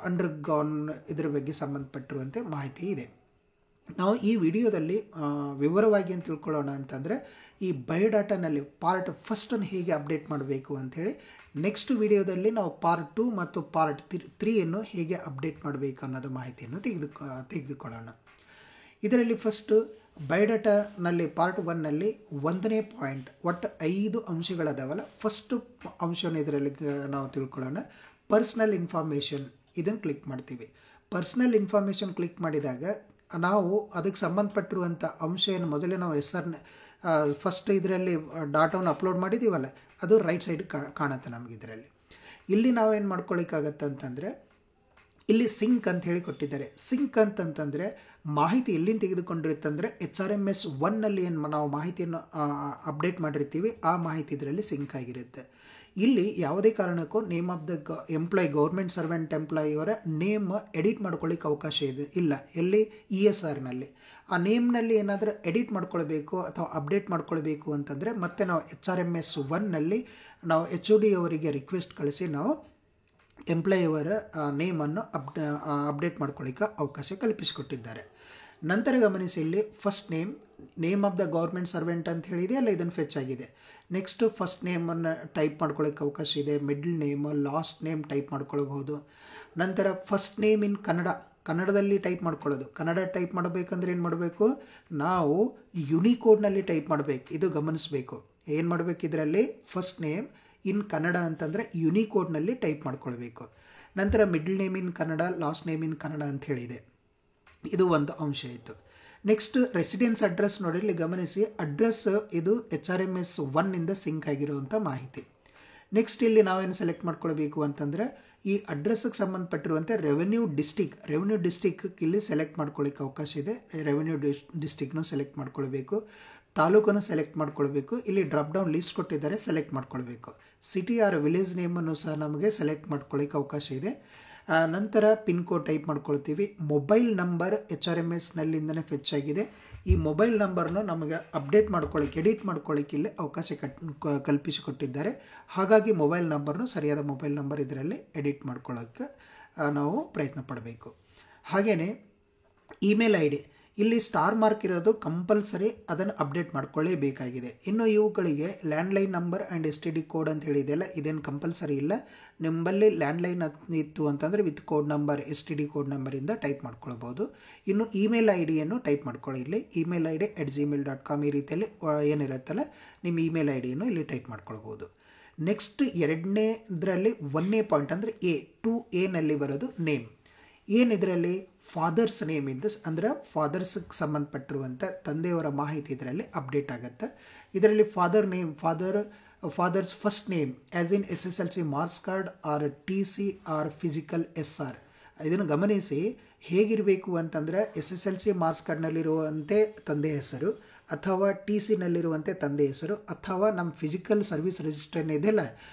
ಅಂಡರ್ಗಾನ್ ಇದರ ಬಗ್ಗೆ ಸಂಬಂಧಪಟ್ಟಿರುವಂತೆ ಮಾಹಿತಿ ಇದೆ. ನಾವು ಈ ವಿಡಿಯೋದಲ್ಲಿ ವಿವರವಾಗಿ ಅಂತ ತಿಳ್ಕೊಳ್ಳೋಣ ಅಂತಂದರೆ ಈ ಬಯೋಡಾಟಾನಲ್ಲಿ ಪಾರ್ಟ್ ಫಸ್ಟನ್ನು ಹೇಗೆ ಅಪ್ಡೇಟ್ ಮಾಡಬೇಕು ಅಂಥೇಳಿ, ನೆಕ್ಸ್ಟ್ ವಿಡಿಯೋದಲ್ಲಿ ನಾವು ಪಾರ್ಟ್ 2 ಮತ್ತು ಪಾರ್ಟ್ 3ಯನ್ನು ಹೇಗೆ ಅಪ್ಡೇಟ್ ಮಾಡಬೇಕು ಅನ್ನೋದು ಮಾಹಿತಿಯನ್ನು ತೆಗೆದುಕೊಳ್ಳೋಣ. ಇದರಲ್ಲಿ ಫಸ್ಟು ಬಯೋಡಾಟಾನಲ್ಲಿ ಪಾರ್ಟ್ 1ನಲ್ಲಿ 1ನೇ ಪಾಯಿಂಟ್, ಒಟ್ಟು 5 ಅಂಶಗಳದಾವಲ್ಲ. ಫಸ್ಟು ಅಂಶವನ್ನು ಇದರಲ್ಲಿ ನಾವು ತಿಳ್ಕೊಳ್ಳೋಣ. ಪರ್ಸ್ನಲ್ ಇನ್ಫಾರ್ಮೇಷನ್, ಇದನ್ನು ಕ್ಲಿಕ್ ಮಾಡ್ತೀವಿ. ಪರ್ಸ್ನಲ್ ಇನ್ಫಾರ್ಮೇಷನ್ ಕ್ಲಿಕ್ ಮಾಡಿದಾಗ ನಾವು ಅದಕ್ಕೆ ಸಂಬಂಧಪಟ್ಟಿರುವಂಥ ಅಂಶ ಏನು ಮೊದಲೇ ನಾವು ಹೆಸರನ್ನ ಫಸ್ಟ್ ಇದರಲ್ಲಿ ಡಾಟಾವನ್ನು ಅಪ್ಲೋಡ್ ಮಾಡಿದ್ದೀವಲ್ಲ, ಅದು ರೈಟ್ ಸೈಡ್ ಕಾಣುತ್ತೆ ನಮಗೆ. ಇದರಲ್ಲಿ ಇಲ್ಲಿ ನಾವೇನು ಮಾಡ್ಕೊಳ್ಳಿಕ್ಕಾಗತ್ತೆ ಅಂತಂದರೆ, ಇಲ್ಲಿ ಸಿಂಕ್ ಅಂತ ಹೇಳಿ ಕೊಟ್ಟಿದ್ದಾರೆ. ಸಿಂಕ್ ಅಂತಂತಂದರೆ ಮಾಹಿತಿ ಎಲ್ಲಿಂದ ತೆಗೆದುಕೊಂಡಿರುತ್ತಂದರೆ HRMS 1ನಲ್ಲಿ ಏನು ನಾವು ಮಾಹಿತಿಯನ್ನು ಅಪ್ಡೇಟ್ ಮಾಡಿರ್ತೀವಿ ಆ ಮಾಹಿತಿ ಇದರಲ್ಲಿ ಸಿಂಕ್ ಆಗಿರುತ್ತೆ. ಇಲ್ಲಿ ಯಾವುದೇ ಕಾರಣಕ್ಕೂ name of the employee, government servant ಎಂಪ್ಲಾಯಿಯವರ ನೇಮ್ ಎಡಿಟ್ ಮಾಡ್ಕೊಳ್ಳಿಕ್ಕೆ ಅವಕಾಶ ಇಲ್ಲ. ಎಲ್ಲಿ ESRನಲ್ಲಿ ಆ ನೇಮ್ನಲ್ಲಿ ಏನಾದರೂ ಎಡಿಟ್ ಮಾಡ್ಕೊಳ್ಬೇಕು ಅಥವಾ ಅಪ್ಡೇಟ್ ಮಾಡ್ಕೊಳ್ಬೇಕು ಅಂತಂದರೆ ಮತ್ತೆ ನಾವು HRMS 1ನಲ್ಲಿ ನಾವು HOD ಅವರಿಗೆ ರಿಕ್ವೆಸ್ಟ್ ಕಳಿಸಿ ನಾವು ಎಂಪ್ಲಾಯಿಯವರ ನೇಮನ್ನು ಅಪ್ಡೇಟ್ ಮಾಡ್ಕೊಳ್ಳಿಕ್ಕೆ ಅವಕಾಶ ಕಲ್ಪಿಸಿಕೊಟ್ಟಿದ್ದಾರೆ. ನಂತರ ಗಮನಿಸಿ, ಇಲ್ಲಿ first name of the government servant ಅಂತ ಹೇಳಿದೆ ಅಲ್ಲ, ಇದನ್ನು ಫೆಚ್ ಆಗಿದೆ. ನೆಕ್ಸ್ಟ್ ಫಸ್ಟ್ ನೇಮನ್ನು ಟೈಪ್ ಮಾಡ್ಕೊಳ್ಳೋಕ್ಕೆ ಅವಕಾಶ ಇದೆ. Middle name, last name type ಮಾಡ್ಕೊಳ್ಬಹುದು. ನಂತರ ಫಸ್ಟ್ ನೇಮ್ ಇನ್ ಕನ್ನಡದಲ್ಲಿ ಟೈಪ್ ಮಾಡ್ಕೊಳ್ಳೋದು. ಕನ್ನಡ ಟೈಪ್ ಮಾಡಬೇಕಂದ್ರೆ ಏನು ಮಾಡಬೇಕು, ನಾವು ಯುನಿಕೋಡ್ನಲ್ಲಿ ಟೈಪ್ ಮಾಡಬೇಕು. ಇದು ಗಮನಿಸಬೇಕು. ಏನು ಮಾಡಬೇಕು, ಇದರಲ್ಲಿ ಫಸ್ಟ್ ನೇಮ್ ಇನ್ ಕನ್ನಡ ಅಂತಂದರೆ ಯುನಿಕೋಡ್ನಲ್ಲಿ ಟೈಪ್ ಮಾಡ್ಕೊಳ್ಬೇಕು. ನಂತರ middle name in Kannada, last name in Kannada ಅಂತ ಹೇಳಿದೆ. ಇದು ಒಂದು ಅಂಶ ಇತ್ತು. ನೆಕ್ಸ್ಟ್ ರೆಸಿಡೆನ್ಸ್ ಅಡ್ರೆಸ್ ನೋಡಿ, ಇಲ್ಲಿ ಗಮನಿಸಿ, ಅಡ್ರೆಸ್ ಇದು HRMS 1ನಿಂದ ಸಿಂಕ್ ಆಗಿರುವಂಥ ಮಾಹಿತಿ. ನೆಕ್ಸ್ಟ್ ಇಲ್ಲಿ ನಾವೇನು ಸೆಲೆಕ್ಟ್ ಮಾಡ್ಕೊಳ್ಬೇಕು ಅಂತಂದರೆ, ಈ ಅಡ್ರೆಸ್ಗೆ ಸಂಬಂಧಪಟ್ಟಿರುವಂಥ ರೆವೆನ್ಯೂ ಡಿಸ್ಟಿಕ್ ಇಲ್ಲಿ ಸೆಲೆಕ್ಟ್ ಮಾಡ್ಕೊಳ್ಳಿಕ್ಕೆ ಅವಕಾಶ ಇದೆ. ರೆವೆನ್ಯೂ ಡಿಸ್ಟಿಕ್ನು ಸೆಲೆಕ್ಟ್ ಮಾಡ್ಕೊಳ್ಬೇಕು. ತಾಲೂಕನ್ನು ಸೆಲೆಕ್ಟ್ ಮಾಡ್ಕೊಳ್ಬೇಕು. ಇಲ್ಲಿ ಡ್ರಾಪ್ ಡೌನ್ ಲಿಸ್ಟ್ ಕೊಟ್ಟಿದ್ದಾರೆ, ಸೆಲೆಕ್ಟ್ ಮಾಡ್ಕೊಳ್ಬೇಕು. ಸಿಟಿ ಆರ್ ವಿಲೇಜ್ ನೇಮನ್ನು ಸಹ ನಮಗೆ ಸೆಲೆಕ್ಟ್ ಮಾಡ್ಕೊಳ್ಳಿಕ್ಕೆ ಅವಕಾಶ ಇದೆ. ನಂತರ ಪಿನ್ ಕೋಡ್ ಟೈಪ್ ಮಾಡ್ಕೊಳ್ತೀವಿ. ಮೊಬೈಲ್ ನಂಬರ್ HRMSನಲ್ಲಿಂದನೇ ಫೆಚ್ ಆಗಿದೆ. ಈ ಮೊಬೈಲ್ ನಂಬರ್ನು ನಮಗೆ ಅಪ್ಡೇಟ್ ಮಾಡ್ಕೊಳ್ಳಿಕ್ಕೆ, ಎಡಿಟ್ ಮಾಡ್ಕೊಳ್ಳಿಕ್ಕೆ ಇಲ್ಲಿ ಅವಕಾಶ ಕಲ್ಪಿಸಿಕೊಟ್ಟಿದ್ದಾರೆ. ಹಾಗಾಗಿ ಮೊಬೈಲ್ ನಂಬರ್ನು ಸರಿಯಾದ ಮೊಬೈಲ್ ನಂಬರ್ ಇದರಲ್ಲಿ ಎಡಿಟ್ ಮಾಡ್ಕೊಳ್ಳೋಕ್ಕೆ ನಾವು ಪ್ರಯತ್ನ ಪಡಬೇಕು. ಹಾಗೆಯೇ ಇಮೇಲ್ ID, ಇಲ್ಲಿ ಸ್ಟಾರ್ ಮಾರ್ಕ್ ಇರೋದು ಕಂಪಲ್ಸರಿ, ಅದನ್ನು ಅಪ್ಡೇಟ್ ಮಾಡ್ಕೊಳ್ಳೇಬೇಕಾಗಿದೆ. ಇನ್ನು ಇವುಗಳಿಗೆ landline number and STD code ಅಂತ ಹೇಳಿದೆಯಲ್ಲ, ಇದೇನು ಕಂಪಲ್ಸರಿ ಇಲ್ಲ. ನಿಮ್ಮಲ್ಲಿ ಲ್ಯಾಂಡ್ಲೈನ್ ಇತ್ತು ಅಂತಂದರೆ with code number, STD code ನಂಬರಿಂದ ಟೈಪ್ ಮಾಡ್ಕೊಳ್ಬೋದು. ಇನ್ನು ಇಮೇಲ್ IDಯನ್ನು ಟೈಪ್ ಮಾಡ್ಕೊಳ್ಳಿ. ಇಲ್ಲಿ ಇಮೇಲ್ ID @gmail.com ಈ ರೀತಿಯಲ್ಲಿ ಏನಿರುತ್ತಲ್ಲ ನಿಮ್ಮ ಇಮೇಲ್ IDಯನ್ನು ಇಲ್ಲಿ ಟೈಪ್ ಮಾಡ್ಕೊಳ್ಬೋದು. ನೆಕ್ಸ್ಟ್ ಎರಡನೇದರಲ್ಲಿ 1ನೇ ಪಾಯಿಂಟ್ ಅಂದರೆ A2Aನಲ್ಲಿ ಬರೋದು ನೇಮ್. ಏನಿದರಲ್ಲಿ ಫಾದರ್ಸ್ ನೇಮ್ ಇದ್ದು ಅಂದರೆ ಫಾದರ್ಸ್ಗೆ ಸಂಬಂಧಪಟ್ಟಿರುವಂಥ ತಂದೆಯವರ ಮಾಹಿತಿ ಇದರಲ್ಲಿ ಅಪ್ಡೇಟ್ ಆಗುತ್ತೆ. ಇದರಲ್ಲಿ father's first name as in SSLC marks card or TC or physical SR. ಇದನ್ನು ಗಮನಿಸಿ, ಹೇಗಿರಬೇಕು ಅಂತಂದರೆ SSLC ಮಾರ್ಕ್ಸ್ ಕಾರ್ಡ್ನಲ್ಲಿರುವಂತೆ ತಂದೆ ಹೆಸರು ಅಥವಾ TCನಲ್ಲಿರುವಂತೆ ತಂದೆ ಹೆಸರು ಅಥವಾ ನಮ್ಮ ಫಿಸಿಕಲ್ ಸರ್ವಿಸ್ ರಿಜಿಸ್ಟರ್ ಇದೆಯಲ್ಲ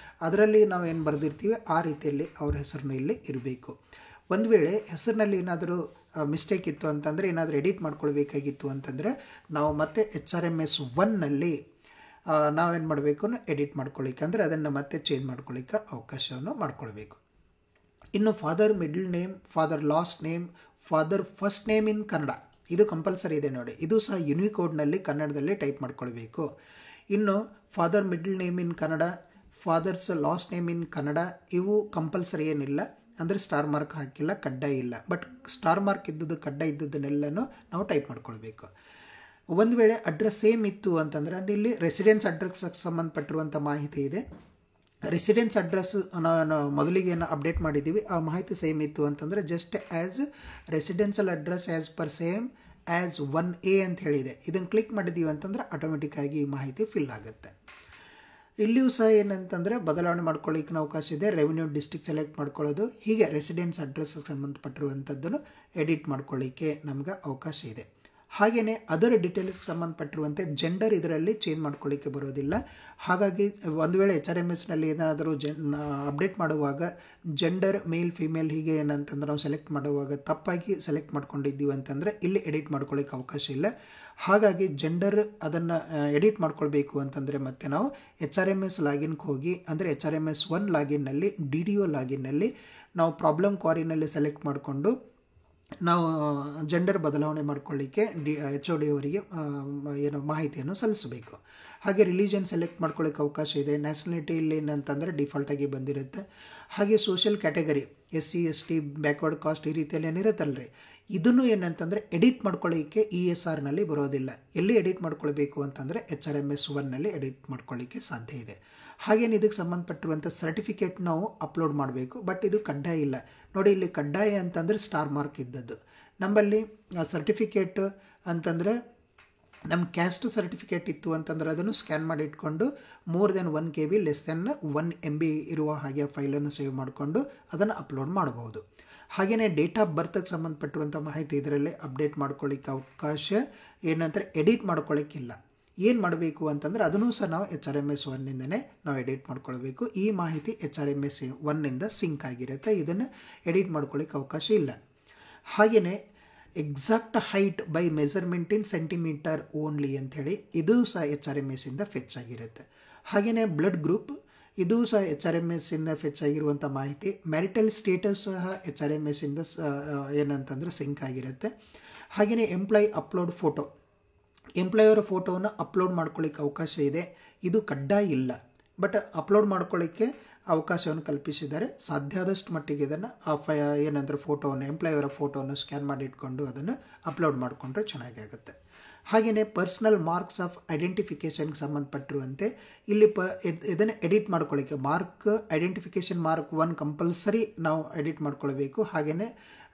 ಅದರಲ್ಲಿ ನಾವು ಏನು ಬರೆದಿರ್ತೀವಿ ಆ ರೀತಿಯಲ್ಲಿ ಅವ್ರ ಹೆಸರನ್ನು ಇಲ್ಲಿ ಇರಬೇಕು. ಒಂದು ವೇಳೆ ಹೆಸರಿನಲ್ಲಿ ಏನಾದರೂ ಮಿಸ್ಟೇಕ್ ಇತ್ತು ಅಂತಂದರೆ, ಏನಾದರೂ ಎಡಿಟ್ ಮಾಡ್ಕೊಳ್ಬೇಕಾಗಿತ್ತು ಅಂತಂದರೆ ನಾವು ಮತ್ತೆ HRMS 1ನಲ್ಲಿ ನಾವೇನು ಮಾಡಬೇಕು, ಎಡಿಟ್ ಮಾಡ್ಕೊಳ್ಳಿಕ್ಕೆ ಅಂದರೆ ಅದನ್ನು ಮತ್ತೆ ಚೇಂಜ್ ಮಾಡ್ಕೊಳ್ಳಿಕ್ಕೆ ಅವಕಾಶವನ್ನು ಮಾಡ್ಕೊಳ್ಬೇಕು. ಇನ್ನು father middle name, father last name, father first name in Kannada ಇದು ಕಂಪಲ್ಸರಿ ಇದೆ ನೋಡಿ. ಇದು ಸಹ ಯುನಿಕೋಡ್ನಲ್ಲಿ ಕನ್ನಡದಲ್ಲಿ ಟೈಪ್ ಮಾಡ್ಕೊಳ್ಬೇಕು. ಇನ್ನು father middle name in Kannada, father's last name in Kannada ಇವು ಕಂಪಲ್ಸರಿ ಏನಿಲ್ಲ, ಅಂದರೆ ಸ್ಟಾರ್ ಮಾರ್ಕ್ ಹಾಕಿಲ್ಲ, ಕಡ್ಡಾಯ ಇಲ್ಲ. ಬಟ್ ಸ್ಟಾರ್ ಮಾರ್ಕ್ ಇದ್ದದ್ದು ಕಡ್ಡಾಯ ಇದ್ದದ್ದನ್ನೆಲ್ಲನೂ ನಾವು ಟೈಪ್ ಮಾಡ್ಕೊಳ್ಬೇಕು. ಒಂದು ವೇಳೆ ಅಡ್ರೆಸ್ ಸೇಮ್ ಇತ್ತು ಅಂತಂದರೆ ಇಲ್ಲಿ ರೆಸಿಡೆನ್ಸ್ ಅಡ್ರೆಸ್ಗೆ ಸಂಬಂಧಪಟ್ಟಿರುವಂಥ ಮಾಹಿತಿ ಇದೆ. ರೆಸಿಡೆನ್ಸ್ ಅಡ್ರೆಸ್ ನಾನು ಮೊದಲಿಗೆ ಏನು ಅಪ್ಡೇಟ್ ಮಾಡಿದ್ದೀವಿ ಆ ಮಾಹಿತಿ ಸೇಮ್ ಇತ್ತು ಅಂತಂದರೆ just as residential address as per same as 1A ಅಂತ ಹೇಳಿದೆ. ಇದನ್ನು ಕ್ಲಿಕ್ ಮಾಡಿದ್ದೀವಿ ಅಂತಂದರೆ ಆಟೋಮೆಟಿಕ್ಕಾಗಿ ಈ ಮಾಹಿತಿ ಫಿಲ್ ಆಗುತ್ತೆ. ಇಲ್ಲಿಯೂ ಸಹ ಏನಂತಂದರೆ ಬದಲಾವಣೆ ಮಾಡ್ಕೊಳ್ಳಿಕ್ಕೆ ಅವಕಾಶ ಇದೆ. ರೆವಿನ್ಯೂ ಡಿಸ್ಟ್ರಿಕ್ಟ್ ಸೆಲೆಕ್ಟ್ ಮಾಡ್ಕೊಳ್ಳೋದು, ಹೀಗೆ ರೆಸಿಡೆನ್ಸ್ ಅಡ್ರೆಸ್ಗೆ ಸಂಬಂಧಪಟ್ಟಿರುವಂಥದ್ದನ್ನು ಎಡಿಟ್ ಮಾಡ್ಕೊಳ್ಳಿಕ್ಕೆ ನಮ್ಗೆ ಅವಕಾಶ ಇದೆ. ಹಾಗೆಯೇ ಅದರ್ ಡೀಟೇಲ್ಸ್ಗೆ ಸಂಬಂಧಪಟ್ಟಿರುವಂತೆ ಜೆಂಡರ್ ಇದರಲ್ಲಿ ಚೇಂಜ್ ಮಾಡ್ಕೊಳ್ಳಿಕ್ಕೆ ಬರೋದಿಲ್ಲ. ಹಾಗಾಗಿ ಒಂದು ವೇಳೆ HRMSನಲ್ಲಿ ಏನಾದರೂ ಅಪ್ಡೇಟ್ ಮಾಡುವಾಗ ಜೆಂಡರ್ ಮೇಲ್ ಫಿಮೇಲ್ ಹೀಗೆ ಏನಂತಂದ್ರೆ ನಾವು ಸೆಲೆಕ್ಟ್ ಮಾಡುವಾಗ ತಪ್ಪಾಗಿ ಸೆಲೆಕ್ಟ್ ಮಾಡ್ಕೊಂಡಿದ್ದೀವಿ ಅಂತಂದರೆ ಇಲ್ಲಿ ಎಡಿಟ್ ಮಾಡ್ಕೊಳ್ಳಿಕ್ಕೆ ಅವಕಾಶ ಇಲ್ಲ. ಹಾಗಾಗಿ ಜೆಂಡರ್ ಅದನ್ನು ಎಡಿಟ್ ಮಾಡ್ಕೊಳ್ಬೇಕು ಅಂತಂದರೆ ಮತ್ತೆ ನಾವು HRMS ಲಾಗಿನ್ಗೆ ಹೋಗಿ ಅಂದರೆ HRMS 1 ಲಾಗಿನ್ನಲ್ಲಿ DDO ಲಾಗಿನ್ನಲ್ಲಿ ನಾವು ಪ್ರಾಬ್ಲಮ್ ಕ್ವಾರಿನಲ್ಲಿ ಸೆಲೆಕ್ಟ್ ಮಾಡಿಕೊಂಡು ನಾವು ಜೆಂಡರ್ ಬದಲಾವಣೆ ಮಾಡ್ಕೊಳ್ಳಿಕ್ಕೆ HOD ಅವರಿಗೆ ಏನು ಮಾಹಿತಿಯನ್ನು ಸಲ್ಲಿಸಬೇಕು. ಹಾಗೆ ರಿಲಿಜನ್ ಸೆಲೆಕ್ಟ್ ಮಾಡ್ಕೊಳ್ಳಿಕ್ಕೆ ಅವಕಾಶ ಇದೆ. ನ್ಯಾಷನಾಲಿಟಿ ಇಲ್ಲಿ ಏನಂತಂದರೆ ಡಿಫಾಲ್ಟಾಗಿ ಬಂದಿರುತ್ತೆ. ಹಾಗೆ social category SC ST backward cost ಈ ರೀತಿಯಲ್ಲಿ ಏನಿರುತ್ತಲ್ರಿ, ಇದನ್ನು ಏನಂತಂದರೆ ಎಡಿಟ್ ಮಾಡ್ಕೊಳ್ಳಿಕ್ಕೆ ESRನಲ್ಲಿ ಬರೋದಿಲ್ಲ. ಎಲ್ಲಿ ಎಡಿಟ್ ಮಾಡ್ಕೊಳ್ಬೇಕು ಅಂತಂದರೆ HRMS 1ನಲ್ಲಿ ಎಡಿಟ್ ಮಾಡ್ಕೊಳ್ಳಿಕ್ಕೆ ಸಾಧ್ಯ ಇದೆ. ಹಾಗೇನು ಇದಕ್ಕೆ ಸಂಬಂಧಪಟ್ಟಿರುವಂಥ ಸರ್ಟಿಫಿಕೇಟ್ ನಾವು ಅಪ್ಲೋಡ್ ಮಾಡಬೇಕು. ಬಟ್ ಇದು ಕಡ್ಡಾಯ ಇಲ್ಲ ನೋಡಿ. ಇಲ್ಲಿ ಕಡ್ಡಾಯ ಅಂತಂದರೆ ಸ್ಟಾರ್ ಮಾರ್ಕ್ ಇದ್ದದ್ದು. ನಮ್ಮಲ್ಲಿ ಸರ್ಟಿಫಿಕೇಟ್ ಅಂತಂದರೆ ನಮ್ಮ ಕ್ಯಾಸ್ಟ್ ಸರ್ಟಿಫಿಕೇಟ್ ಇತ್ತು ಅಂತಂದ್ರೆ ಅದನ್ನು ಸ್ಕ್ಯಾನ್ ಮಾಡಿ ಇಟ್ಕೊಂಡು more than 1 KB less than 1 MB ಇರುವ ಹಾಗೆ ಫೈಲನ್ನು ಸೇವ್ ಮಾಡಿಕೊಂಡು ಅದನ್ನು ಅಪ್ಲೋಡ್ ಮಾಡಬಹುದು. ಹಾಗೆಯೇ ಡೇಟ್ ಆಫ್ ಬರ್ತ್ಗೆ ಸಂಬಂಧಪಟ್ಟಿರುವಂಥ ಮಾಹಿತಿ ಇದರಲ್ಲಿ ಅಪ್ಡೇಟ್ ಮಾಡ್ಕೊಳ್ಳಿಕ್ಕೆ ಅವಕಾಶ, ಏನಂದರೆ ಎಡಿಟ್ ಮಾಡ್ಕೊಳ್ಳಿಕ್ಕಿಲ್ಲ. ಏನು ಮಾಡಬೇಕು ಅಂತಂದರೆ ಅದನ್ನು ಸಹ ನಾವು HRMS 1ನಿಂದನೇ ನಾವು ಎಡಿಟ್ ಮಾಡ್ಕೊಳ್ಬೇಕು. ಈ ಮಾಹಿತಿ HRMS 1ನಿಂದ ಸಿಂಕ್ ಆಗಿರುತ್ತೆ, ಇದನ್ನು ಎಡಿಟ್ ಮಾಡ್ಕೊಳ್ಳಿಕ್ಕೆ ಅವಕಾಶ ಇಲ್ಲ. ಹಾಗೆಯೇ exact height by measurement in centimetre only ಅಂಥೇಳಿ ಇದು ಸಹ HRMSಯಿಂದ ಫೆಚ್ ಆಗಿರುತ್ತೆ. ಹಾಗೆಯೇ ಬ್ಲಡ್ ಗ್ರೂಪ್ ಇದು ಸಹ HRMSಯಿಂದ ಫೆಚ್ ಆಗಿರುವಂಥ ಮಾಹಿತಿ. ಮ್ಯಾರಿಟಲ್ ಸ್ಟೇಟಸ್ ಸಹ HRMSಯಿಂದ ಏನಂತಂದರೆ ಸಿಂಕ್ ಆಗಿರುತ್ತೆ. ಹಾಗೆಯೇ ಎಂಪ್ಲಾಯ್ ಅಪ್ಲೋಡ್ ಫೋಟೋ, ಎಂಪ್ಲಾಯವರ ಫೋಟೋವನ್ನು ಅಪ್ಲೋಡ್ ಮಾಡ್ಕೊಳ್ಳಿಕ್ಕೆ ಅವಕಾಶ ಇದೆ. ಇದು ಕಡ್ಡಾಯ ಇಲ್ಲ, ಬಟ್ ಅಪ್ಲೋಡ್ ಮಾಡ್ಕೊಳ್ಳಿಕ್ಕೆ ಅವಕಾಶವನ್ನು ಕಲ್ಪಿಸಿದ್ದಾರೆ. ಸಾಧ್ಯ ಆದಷ್ಟು ಮಟ್ಟಿಗೆ ಇದನ್ನು ಏನಂದರೆ ಫೋಟೋವನ್ನು ಎಂಪ್ಲಾಯವರ ಫೋಟೋವನ್ನು ಸ್ಕ್ಯಾನ್ ಮಾಡಿ ಇಟ್ಕೊಂಡು ಅದನ್ನು ಅಪ್ಲೋಡ್ ಮಾಡಿಕೊಂಡ್ರೆ ಚೆನ್ನಾಗಿ ಆಗುತ್ತೆ. ಹಾಗೆಯೇ ಪರ್ಸ್ನಲ್ ಮಾರ್ಕ್ಸ್ ಆಫ್ ಐಡೆಂಟಿಫಿಕೇಷನ್ಗೆ ಸಂಬಂಧಪಟ್ಟಿರುವಂತೆ ಇಲ್ಲಿ ಇದನ್ನು ಎಡಿಟ್ ಮಾಡ್ಕೊಳ್ಳಿಕ್ಕೆ ಐಡೆಂಟಿಫಿಕೇಷನ್ ಮಾರ್ಕ್ 1 ಕಂಪಲ್ಸರಿ ನಾವು ಎಡಿಟ್ ಮಾಡ್ಕೊಳ್ಬೇಕು. ಹಾಗೆಯೇ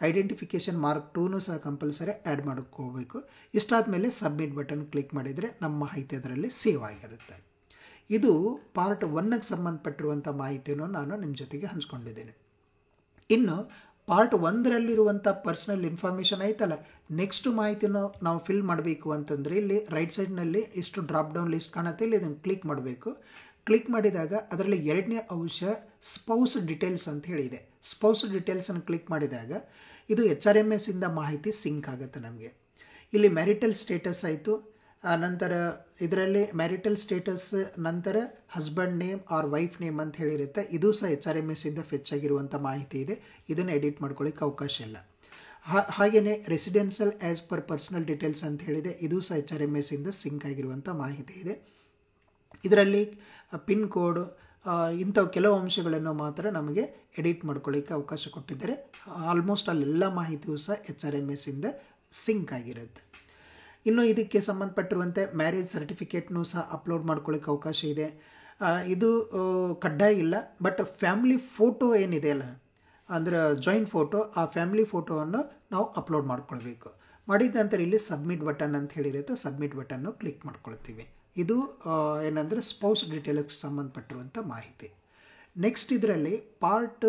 ಐಡೆಂಟಿಫಿಕೇಷನ್ ಮಾರ್ಕ್ 2ನೂ ಸಹ ಕಂಪಲ್ಸರಿ ಆ್ಯಡ್ ಮಾಡ್ಕೋಬೇಕು. ಇಷ್ಟಾದ ಮೇಲೆ ಸಬ್ಮಿಟ್ ಬಟನ್ ಕ್ಲಿಕ್ ಮಾಡಿದರೆ ನಮ್ಮ ಮಾಹಿತಿ ಅದರಲ್ಲಿ ಸೇವ್ ಆಗಿರುತ್ತೆ. ಇದು ಪಾರ್ಟ್ 1ಗೆ ಸಂಬಂಧಪಟ್ಟಿರುವಂಥ ಮಾಹಿತಿಯನ್ನು ನಾನು ನಿಮ್ಮ ಜೊತೆಗೆ ಹಂಚ್ಕೊಂಡಿದ್ದೇನೆ. ಇನ್ನು ಪಾರ್ಟ್ 1ರಲ್ಲಿರುವಂಥ ಪರ್ಸನಲ್ ಇನ್ಫಾರ್ಮೇಷನ್ ಆಯ್ತಲ್ಲ, ನೆಕ್ಸ್ಟ್ ಮಾಹಿತಿನ ನಾವು ಫಿಲ್ ಮಾಡಬೇಕು ಅಂತಂದರೆ ಇಲ್ಲಿ ರೈಟ್ ಸೈಡ್ನಲ್ಲಿ ಇಷ್ಟು ಡ್ರಾಪ್ ಡೌನ್ ಲಿಸ್ಟ್ ಕಾಣುತ್ತೆ, ಇಲ್ಲಿ ಇದನ್ನು ಕ್ಲಿಕ್ ಮಾಡಬೇಕು. ಕ್ಲಿಕ್ ಮಾಡಿದಾಗ ಅದರಲ್ಲಿ 2ನೇ ಅಂಶ ಸ್ಪೌಸ್ ಡೀಟೇಲ್ಸ್ ಅಂತ ಹೇಳಿದೆ. ಸ್ಪೌಸ್ ಡೀಟೇಲ್ಸನ್ನು ಕ್ಲಿಕ್ ಮಾಡಿದಾಗ ಇದು HRMSಯಿಂದ ಮಾಹಿತಿ ಸಿಂಕ್ ಆಗುತ್ತೆ ನಮಗೆ. ಇಲ್ಲಿ ಮ್ಯಾರಿಟಲ್ ಸ್ಟೇಟಸ್ ಆಯಿತು, ನಂತರ ಇದರಲ್ಲಿ ಮ್ಯಾರಿಟಲ್ ಸ್ಟೇಟಸ್ ನಂತರ husband name or wife name ಅಂತ ಹೇಳಿರುತ್ತೆ. ಇದು ಸಹ HRMSಯಿಂದ ಫೆಚ್ ಆಗಿರುವಂಥ ಮಾಹಿತಿ ಇದೆ, ಇದನ್ನು ಎಡಿಟ್ ಮಾಡ್ಕೊಳ್ಳಿಕ್ಕೆ ಅವಕಾಶ ಇಲ್ಲ. ಹಾಗೆಯೇ residential as per personal details ಅಂತ ಹೇಳಿದೆ, ಇದು ಸಹ HRMSಯಿಂದ ಸಿಂಕ್ ಆಗಿರುವಂಥ ಮಾಹಿತಿ ಇದೆ. ಇದರಲ್ಲಿ ಪಿನ್ ಕೋಡ್ ಇಂಥವು ಕೆಲವು ಅಂಶಗಳನ್ನು ಮಾತ್ರ ನಮಗೆ ಎಡಿಟ್ ಮಾಡ್ಕೊಳ್ಳಿಕ್ಕೆ ಅವಕಾಶ ಕೊಟ್ಟಿದ್ದಾರೆ. ಆಲ್ಮೋಸ್ಟ್ ಅಲ್ಲೆಲ್ಲ ಮಾಹಿತಿಯೂ ಸಹ HRMSಯಿಂದ ಸಿಂಕ್ ಆಗಿರುತ್ತೆ. ಇನ್ನು ಇದಕ್ಕೆ ಸಂಬಂಧಪಟ್ಟಿರುವಂತೆ ಮ್ಯಾರೇಜ್ ಸರ್ಟಿಫಿಕೇಟ್ನೂ ಸಹ ಅಪ್ಲೋಡ್ ಮಾಡ್ಕೊಳ್ಳಿಕ್ಕೆ ಅವಕಾಶ ಇದೆ. ಇದು ಕಡ್ಡಾಯ ಇಲ್ಲ, ಬಟ್ ಫ್ಯಾಮಿಲಿ ಫೋಟೋ ಏನಿದೆ ಅಲ್ಲ ಅಂದರೆ ಜಾಯಿಂಟ್ ಫೋಟೋ, ಆ ಫ್ಯಾಮಿಲಿ ಫೋಟೋವನ್ನು ನಾವು ಅಪ್ಲೋಡ್ ಮಾಡ್ಕೊಳ್ಬೇಕು. ಮಾಡಿದ ನಂತರ ಇಲ್ಲಿ ಸಬ್ಮಿಟ್ ಬಟನ್ ಅಂತ ಹೇಳಿರುತ್ತೆ, ಸಬ್ಮಿಟ್ ಬಟನ್ನು ಕ್ಲಿಕ್ ಮಾಡ್ಕೊಳ್ತೀವಿ. ಇದು ಏನಂದರೆ ಸ್ಪೌಸ್ ಡೀಟೇಲ್ಸ್ಗೆ ಸಂಬಂಧಪಟ್ಟಿರುವಂಥ ಮಾಹಿತಿ. ನೆಕ್ಸ್ಟ್ ಇದರಲ್ಲಿ ಪಾರ್ಟ್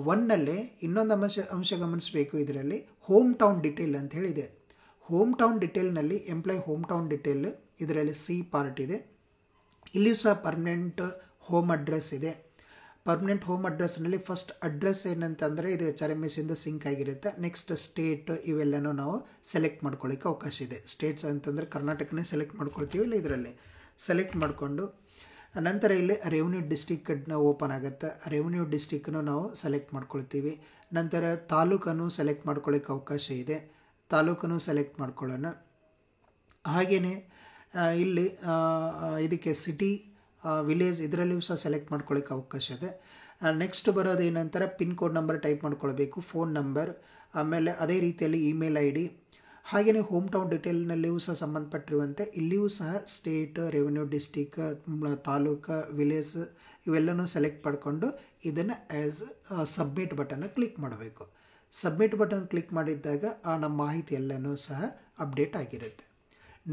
1ನಲ್ಲಿ ಇನ್ನೊಂದು ಅಂಶ ಗಮನಿಸಬೇಕು. ಇದರಲ್ಲಿ ಹೋಮ್ ಟೌನ್ ಡೀಟೇಲ್ ಅಂತ ಹೇಳಿದೆ. ಹೋಮ್ ಟೌನ್ ಡೀಟೇಲ್ನಲ್ಲಿ ಎಂಪ್ಲಾಯ್ ಹೋಮ್ ಟೌನ್ ಡೀಟೇಲ್ ಇದರಲ್ಲಿ C ಪಾರ್ಟ್ ಇದೆ. ಇಲ್ಲಿ ಸಹ ಪರ್ಮನೆಂಟ್ ಹೋಮ್ ಅಡ್ರೆಸ್ ಇದೆ. ಪರ್ಮನೆಂಟ್ ಹೋಮ್ ಅಡ್ರೆಸ್ನಲ್ಲಿ ಫಸ್ಟ್ ಅಡ್ರೆಸ್ ಏನಂತಂದರೆ ಇದು HRMSಯಿಂದ ಸಿಂಕ್ ಆಗಿರುತ್ತೆ. ನೆಕ್ಸ್ಟ್ ಸ್ಟೇಟ್ ಇವೆಲ್ಲನೂ ನಾವು ಸೆಲೆಕ್ಟ್ ಮಾಡ್ಕೊಳ್ಳಿಕ್ಕೆ ಅವಕಾಶ ಇದೆ. ಸ್ಟೇಟ್ಸ್ ಅಂತಂದರೆ ಕರ್ನಾಟಕನೇ ಸೆಲೆಕ್ಟ್ ಮಾಡ್ಕೊಳ್ತೀವಿ. ಇಲ್ಲ ಇದರಲ್ಲಿ ಸೆಲೆಕ್ಟ್ ಮಾಡಿಕೊಂಡು ನಂತರ ಇಲ್ಲಿ ರೆವಿನ್ಯೂ ಡಿಸ್ಟಿಕ್ನ ಓಪನ್ ಆಗುತ್ತೆ. ರೆವಿನ್ಯೂ ಡಿಸ್ಟಿಕ್ನು ನಾವು ಸೆಲೆಕ್ಟ್ ಮಾಡ್ಕೊಳ್ತೀವಿ. ನಂತರ ತಾಲೂಕನ್ನು ಸೆಲೆಕ್ಟ್ ಮಾಡ್ಕೊಳ್ಳಿಕ್ಕೆ ಅವಕಾಶ ಇದೆ, ತಾಲೂಕನ್ನು ಸೆಲೆಕ್ಟ್ ಮಾಡ್ಕೊಳ್ಳೋಣ. ಹಾಗೆಯೇ ಇಲ್ಲಿ ಇದಕ್ಕೆ ಸಿಟಿ ವಿಲೇಜ್ ಇದರಲ್ಲಿಯೂ ಸಹ ಸೆಲೆಕ್ಟ್ ಮಾಡ್ಕೊಳ್ಳಿಕ್ಕೆ ಅವಕಾಶ ಇದೆ. ನೆಕ್ಸ್ಟ್ ಬರೋದು ಏನಂತಾರೆ ಪಿನ್ ಕೋಡ್ ನಂಬರ್ ಟೈಪ್ ಮಾಡ್ಕೊಳ್ಬೇಕು, ಫೋನ್ ನಂಬರ್, ಆಮೇಲೆ ಅದೇ ರೀತಿಯಲ್ಲಿ ಇಮೇಲ್ ID. ಹಾಗೆಯೇ ಹೋಮ್ ಟೌನ್ ಡೀಟೇಲ್ನಲ್ಲಿಯೂ ಸಹ ಸಂಬಂಧಪಟ್ಟಿರುವಂತೆ ಇಲ್ಲಿಯೂ ಸಹ state, revenue district, taluk, village ಇವೆಲ್ಲನೂ ಸೆಲೆಕ್ಟ್ ಮಾಡಿಕೊಂಡು ಇದನ್ನು ಆ್ಯಸ್ ಸಬ್ಮಿಟ್ ಬಟನ್ನ ಕ್ಲಿಕ್ ಮಾಡಬೇಕು. ಸಬ್ಮಿಟ್ ಬಟನ್ ಕ್ಲಿಕ್ ಮಾಡಿದ್ದಾಗ ನಮ್ಮ ಮಾಹಿತಿ ಎಲ್ಲನೂ ಸಹ ಅಪ್ಡೇಟ್ ಆಗಿರುತ್ತೆ.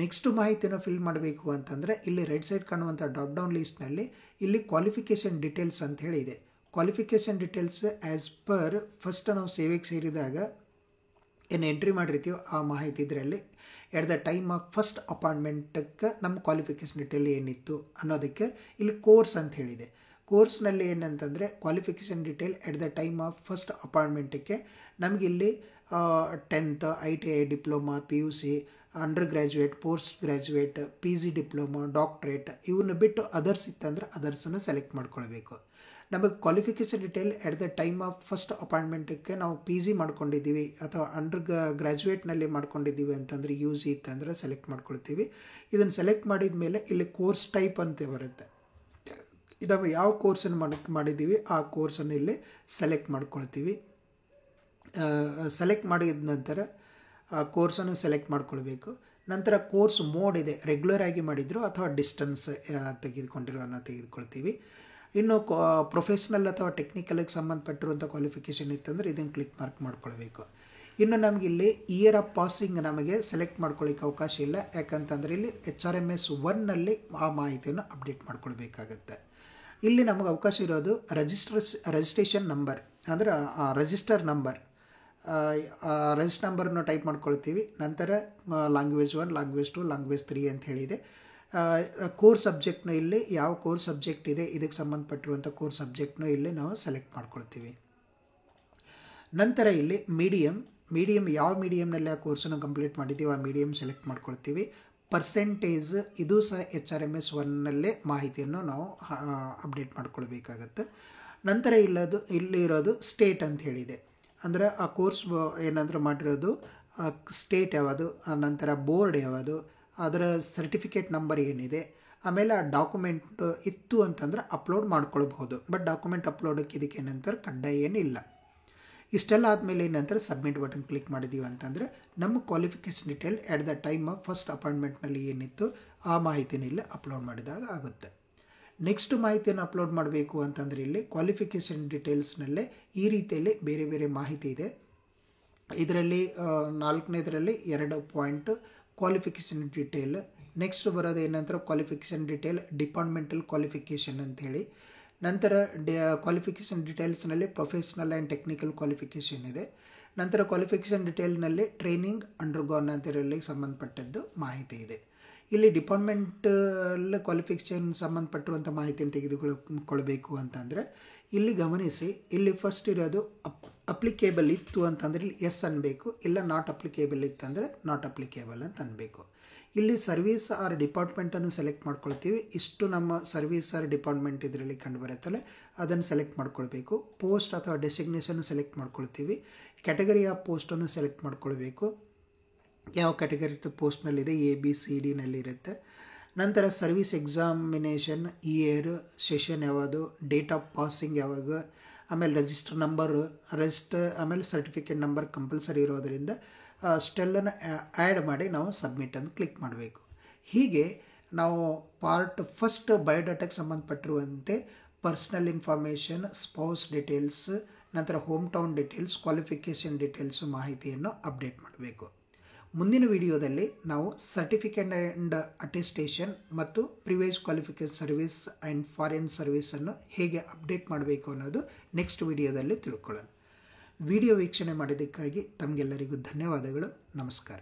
ನೆಕ್ಸ್ಟ್ ಮಾಹಿತಿನ ಫಿಲ್ ಮಾಡಬೇಕು ಅಂತಂದರೆ ಇಲ್ಲಿ ರೈಟ್ ಸೈಡ್ ಕಾಣುವಂಥ ಡ್ರಾಪ್ ಡೌನ್ ಲಿಸ್ಟ್ನಲ್ಲಿ ಇಲ್ಲಿ ಕ್ವಾಲಿಫಿಕೇಷನ್ ಡೀಟೇಲ್ಸ್ ಅಂತ ಹೇಳಿ ಇದೆ. Qualification details as per first ನಾವು ಸೇವೆಗೆ ಸೇರಿದಾಗ ಏನು ಎಂಟ್ರಿ ಮಾಡಿರ್ತೀವೋ ಆ ಮಾಹಿತಿ ಇದರಲ್ಲಿ at the time of first ಅಪಾಯಿಂಟ್ಮೆಂಟಕ್ಕೆ ನಮ್ಮ ಕ್ವಾಲಿಫಿಕೇಷನ್ ಡೀಟೇಲ್ ಏನಿತ್ತು ಅನ್ನೋದಕ್ಕೆ ಇಲ್ಲಿ ಕೋರ್ಸ್ ಅಂತ ಹೇಳಿದೆ. ಕೋರ್ಸ್ನಲ್ಲಿ ಏನಂತಂದರೆ qualification detail at the time of first ಅಪಾಯಿಂಟ್ಮೆಂಟಕ್ಕೆ ನಮಗಿಲ್ಲಿ 10th ITI diploma PUC under graduate post graduate PG diploma doctorate ಇವನ್ನ ಬಿಟ್ಟು ಅದರ್ಸ್ ಇತ್ತಂದ್ರೆ ಅದರ್ಸನ್ನು ಸೆಲೆಕ್ಟ್ ಮಾಡ್ಕೊಳ್ಬೇಕು. ನಮಗೆ qualification detail at the time of first ಅಪಾಯಿಂಟ್ಮೆಂಟಕ್ಕೆ ನಾವು PG ಮಾಡ್ಕೊಂಡಿದ್ದೀವಿ ಅಥವಾ ಅಂಡರ್ ಗ್ರ್ಯಾಜುಯೇಟ್ನಲ್ಲಿ ಮಾಡ್ಕೊಂಡಿದ್ದೀವಿ ಅಂತಂದರೆ UG ಇತ್ತಂದ್ರೆ ಸೆಲೆಕ್ಟ್ ಮಾಡ್ಕೊಳ್ತೀವಿ. ಇದನ್ನು ಸೆಲೆಕ್ಟ್ ಮಾಡಿದ ಮೇಲೆ ಇಲ್ಲಿ ಕೋರ್ಸ್ ಟೈಪ್ ಅಂತ ಬರುತ್ತೆ. ನಾವು ಯಾವ ಕೋರ್ಸನ್ನು ಮಾಡಿದ್ದೀವಿ ಆ ಕೋರ್ಸನ್ನು ಇಲ್ಲಿ ಸೆಲೆಕ್ಟ್ ಮಾಡ್ಕೊಳ್ತೀವಿ. ಸೆಲೆಕ್ಟ್ ಮಾಡಿದ ನಂತರ ಕೋರ್ಸನ್ನು ಸೆಲೆಕ್ಟ್ ಮಾಡ್ಕೊಳ್ಬೇಕು. ನಂತರ ಕೋರ್ಸ್ ಮೋಡ್ ಇದೆ, ರೆಗ್ಯುಲರ್ ಆಗಿ ಮಾಡಿದ್ರು ಅಥವಾ ಡಿಸ್ಟೆನ್ಸ್ ತೆಗೆದುಕೊಂಡಿರೋ ಅನ್ನೋ ತೆಗೆದುಕೊಳ್ತೀವಿ. ಇನ್ನು ಪ್ರೊಫೆಷ್ನಲ್ ಅಥವಾ ಟೆಕ್ನಿಕಲಿಗೆ ಸಂಬಂಧಪಟ್ಟಿರುವಂಥ ಕ್ವಾಲಿಫಿಕೇಷನ್ ಇತ್ತಂದರೆ ಇದನ್ನು ಕ್ಲಿಕ್ ಮಾಡ್ಕೊಳ್ಬೇಕು. ಇನ್ನು ನಮಗಿಲ್ಲಿ ಇಯರ್ ಆಫ್ ಪಾಸಿಂಗ್ ನಮಗೆ ಸೆಲೆಕ್ಟ್ ಮಾಡ್ಕೊಳ್ಳಿಕ್ಕೆ ಅವಕಾಶ ಇಲ್ಲ, ಯಾಕಂತಂದರೆ ಇಲ್ಲಿ HRMS 1ನಲ್ಲಿ ಆ ಮಾಹಿತಿಯನ್ನು ಅಪ್ಡೇಟ್ ಮಾಡ್ಕೊಳ್ಬೇಕಾಗತ್ತೆ. ಇಲ್ಲಿ ನಮಗೆ ಅವಕಾಶ ಇರೋದು ರಿಜಿಸ್ಟ್ರೇಷನ್ ನಂಬರ್ ಅಂದರೆ ರಿಜಿಸ್ಟರ್ ನಂಬರ್ನ ಟೈಪ್ ಮಾಡ್ಕೊಳ್ತೀವಿ. ನಂತರ ಲ್ಯಾಂಗ್ವೇಜ್ 1, ಲ್ಯಾಂಗ್ವೇಜ್ 2, ಲ್ಯಾಂಗ್ವೇಜ್ 3 ಅಂತ ಹೇಳಿದೆ. ಕೋರ್ಸ್ ಸಬ್ಜೆಕ್ಟ್ನ ಇಲ್ಲಿ ಯಾವ ಕೋರ್ಸ್ ಸಬ್ಜೆಕ್ಟ್ ಇದೆ ಇದಕ್ಕೆ ಸಂಬಂಧಪಟ್ಟಿರುವಂಥ ಕೋರ್ಸ್ ಸಬ್ಜೆಕ್ಟ್ನ ಇಲ್ಲಿ ನಾವು ಸೆಲೆಕ್ಟ್ ಮಾಡ್ಕೊಳ್ತೀವಿ. ನಂತರ ಇಲ್ಲಿ ಮೀಡಿಯಮ್ ಯಾವ ಮೀಡಿಯಮ್ನಲ್ಲಿ ಆ ಕೋರ್ಸನ್ನು ಕಂಪ್ಲೀಟ್ ಮಾಡಿದ್ದೀವಿ ಆ ಮೀಡಿಯಮ್ ಸೆಲೆಕ್ಟ್ ಮಾಡ್ಕೊಳ್ತೀವಿ. ಪರ್ಸೆಂಟೇಜ್ ಇದು ಸಹ HRMS 1ನಲ್ಲೇ ಮಾಹಿತಿಯನ್ನು ನಾವು ಅಪ್ಡೇಟ್ ಮಾಡ್ಕೊಳ್ಬೇಕಾಗತ್ತೆ. ನಂತರ ಇಲ್ಲಿರೋದು ಸ್ಟೇಟ್ ಅಂತ ಹೇಳಿದೆ, ಅಂದರೆ ಆ ಕೋರ್ಸ್ ಏನಾದರೂ ಮಾಡಿರೋದು ಸ್ಟೇಟ್ ಯಾವುದು, ನಂತರ ಬೋರ್ಡ್ ಯಾವುದು, ಅದರ ಸರ್ಟಿಫಿಕೇಟ್ ನಂಬರ್ ಏನಿದೆ, ಆಮೇಲೆ ಆ ಡಾಕ್ಯುಮೆಂಟ್ ಇತ್ತು ಅಂತಂದರೆ ಅಪ್ಲೋಡ್ ಮಾಡ್ಕೊಳ್ಬಹುದು. ಬಟ್ ಡಾಕ್ಯುಮೆಂಟ್ ಅಪ್ಲೋಡಕ್ಕೆ ಇದಕ್ಕೆ ಏನಂತಾರೆ ಕಡ್ಡಾಯ ಏನಿಲ್ಲ. ಇಷ್ಟೆಲ್ಲ ಆದಮೇಲೆ ಏನಂತಾರೆ ಸಬ್ಮಿಟ್ ಬಟನ್ ಕ್ಲಿಕ್ ಮಾಡಿದ್ದೀವಿ ಅಂತಂದರೆ ನಮ್ಮ qualification detail at the time of first ಅಪಾಯಿಂಟ್ಮೆಂಟ್ನಲ್ಲಿ ಏನಿತ್ತು ಆ ಮಾಹಿತಿನ ಇಲ್ಲಿ ಅಪ್ಲೋಡ್ ಮಾಡಿದಾಗ ಆಗುತ್ತೆ. ನೆಕ್ಸ್ಟ್ ಮಾಹಿತಿಯನ್ನು ಅಪ್ಲೋಡ್ ಮಾಡಬೇಕು ಅಂತಂದರೆ ಇಲ್ಲಿ ಕ್ವಾಲಿಫಿಕೇಷನ್ ಡೀಟೇಲ್ಸ್ನಲ್ಲೇ ಈ ರೀತಿಯಲ್ಲಿ ಬೇರೆ ಬೇರೆ ಮಾಹಿತಿ ಇದೆ. ಇದರಲ್ಲಿ 4ನೇದರಲ್ಲಿ 2 ಪಾಯಿಂಟ್ ಕ್ವಾಲಿಫಿಕೇಷನ್ ಡೀಟೇಲ್. ನೆಕ್ಸ್ಟ್ ಬರೋದು ಏನಂತಾರೆ ಕ್ವಾಲಿಫಿಕೇಷನ್ ಡೀಟೇಲ್ ಡಿಪಾರ್ಟ್ಮೆಂಟಲ್ ಕ್ವಾಲಿಫಿಕೇಷನ್ ಅಂಥೇಳಿ. ನಂತರ ಕ್ವಾಲಿಫಿಕೇಷನ್ ಡೀಟೇಲ್ಸ್ನಲ್ಲಿ ಪ್ರೊಫೆಷ್ನಲ್ ಆ್ಯಂಡ್ ಟೆಕ್ನಿಕಲ್ ಕ್ವಾಲಿಫಿಕೇಷನ್ ಇದೆ. ನಂತರ ಕ್ವಾಲಿಫಿಕೇಷನ್ ಡೀಟೇಲ್ನಲ್ಲಿ ಟ್ರೈನಿಂಗ್ ಅಂಡರ್ಗಾನ್ ಅಂತೇಳಿ ಸಂಬಂಧಪಟ್ಟದ್ದು ಮಾಹಿತಿ ಇದೆ. ಇಲ್ಲಿ ಡಿಪಾರ್ಟ್ಮೆಂಟಲ್ ಕ್ವಾಲಿಫಿಕೇಷನ್ ಸಂಬಂಧಪಟ್ಟಿರುವಂಥ ಮಾಹಿತಿಯನ್ನು ತೆಗೆದುಕೊಳ್ಬೇಕು ಅಂತಂದರೆ ಇಲ್ಲಿ ಗಮನಿಸಿ, ಇಲ್ಲಿ ಫಸ್ಟ್ ಇರೋದು ಅಪ್ಲಿಕೇಬಲ್ ಇತ್ತು ಅಂತಂದರೆ ಇಲ್ಲಿ ಎಸ್ ಅನ್ನಬೇಕು, ಇಲ್ಲ ನಾಟ್ ಅಪ್ಲಿಕೇಬಲ್ ಇತ್ತಂದರೆ ನಾಟ್ ಅಪ್ಲಿಕೇಬಲ್ ಅಂತ ಅನ್ನಬೇಕು. ಇಲ್ಲಿ ಸರ್ವಿಸ್ ಆರ್ ಡಿಪಾರ್ಟ್ಮೆಂಟನ್ನು ಸೆಲೆಕ್ಟ್ ಮಾಡ್ಕೊಳ್ತೀವಿ. ಇಷ್ಟು ನಮ್ಮ ಸರ್ವಿಸ್ ಆರ್ ಡಿಪಾರ್ಟ್ಮೆಂಟ್ ಇದರಲ್ಲಿ ಕಂಡು ಬರುತ್ತಲ್ಲ ಅದನ್ನು ಸೆಲೆಕ್ಟ್ ಮಾಡ್ಕೊಳ್ಬೇಕು. ಪೋಸ್ಟ್ ಅಥವಾ ಡೆಸಿಗ್ನೇಷನ್ ಸೆಲೆಕ್ಟ್ ಮಾಡ್ಕೊಳ್ತೀವಿ. ಕ್ಯಾಟಗರಿ ಆಫ್ ಪೋಸ್ಟನ್ನು ಸೆಲೆಕ್ಟ್ ಮಾಡ್ಕೊಳ್ಬೇಕು, ಯಾವ ಕ್ಯಾಟಗರಿ ಪೋಸ್ಟ್ನಲ್ಲಿದೆ ABCD ನಲ್ಲಿರುತ್ತೆ. ನಂತರ ಸರ್ವಿಸ್ ಎಕ್ಸಾಮಿನೇಷನ್ ಇಯರ್, ಸೆಷನ್ ಯಾವುದು, ಡೇಟ್ ಆಫ್ ಪಾಸಿಂಗ್ ಯಾವಾಗ, ಆಮೇಲೆ ರಿಜಿಸ್ಟರ್ ನಂಬರು ಆಮೇಲೆ ಸರ್ಟಿಫಿಕೇಟ್ ನಂಬರ್ ಕಂಪಲ್ಸರಿ ಇರೋದರಿಂದ ಅಷ್ಟೆಲ್ಲನ ಆ್ಯಡ್ ಮಾಡಿ ನಾವು ಸಬ್ಮಿಟ್ ಅಂತ ಕ್ಲಿಕ್ ಮಾಡಬೇಕು. ಹೀಗೆ ನಾವು ಪಾರ್ಟ್ ಫಸ್ಟ್ ಬಯೋಡಾಟಾಕ್ಕೆ ಸಂಬಂಧಪಟ್ಟಿರುವಂತೆ ಪರ್ಸ್ನಲ್ ಇನ್ಫಾರ್ಮೇಷನ್, ಸ್ಪೌಸ್ ಡೀಟೇಲ್ಸ್, ನಂತರ home town details, qualification details ಮಾಹಿತಿಯನ್ನು ಅಪ್ಡೇಟ್ ಮಾಡಬೇಕು. ಮುಂದಿನ ವಿಡಿಯೋದಲ್ಲಿ ನಾವು ಸರ್ಟಿಫಿಕೇಟ್ ಆ್ಯಂಡ್ ಅಟೆಸ್ಟೇಷನ್ ಮತ್ತು privilege qualification service and foreign ಸರ್ವಿಸನ್ನು ಹೇಗೆ ಅಪ್ಡೇಟ್ ಮಾಡಬೇಕು ಅನ್ನೋದು ನೆಕ್ಸ್ಟ್ ವಿಡಿಯೋದಲ್ಲಿ ತಿಳ್ಕೊಳ್ಳೋಣ. ವಿಡಿಯೋ ವೀಕ್ಷಣೆ ಮಾಡಿದ್ದಕ್ಕಾಗಿ ತಮಗೆಲ್ಲರಿಗೂ ಧನ್ಯವಾದಗಳು. ನಮಸ್ಕಾರ.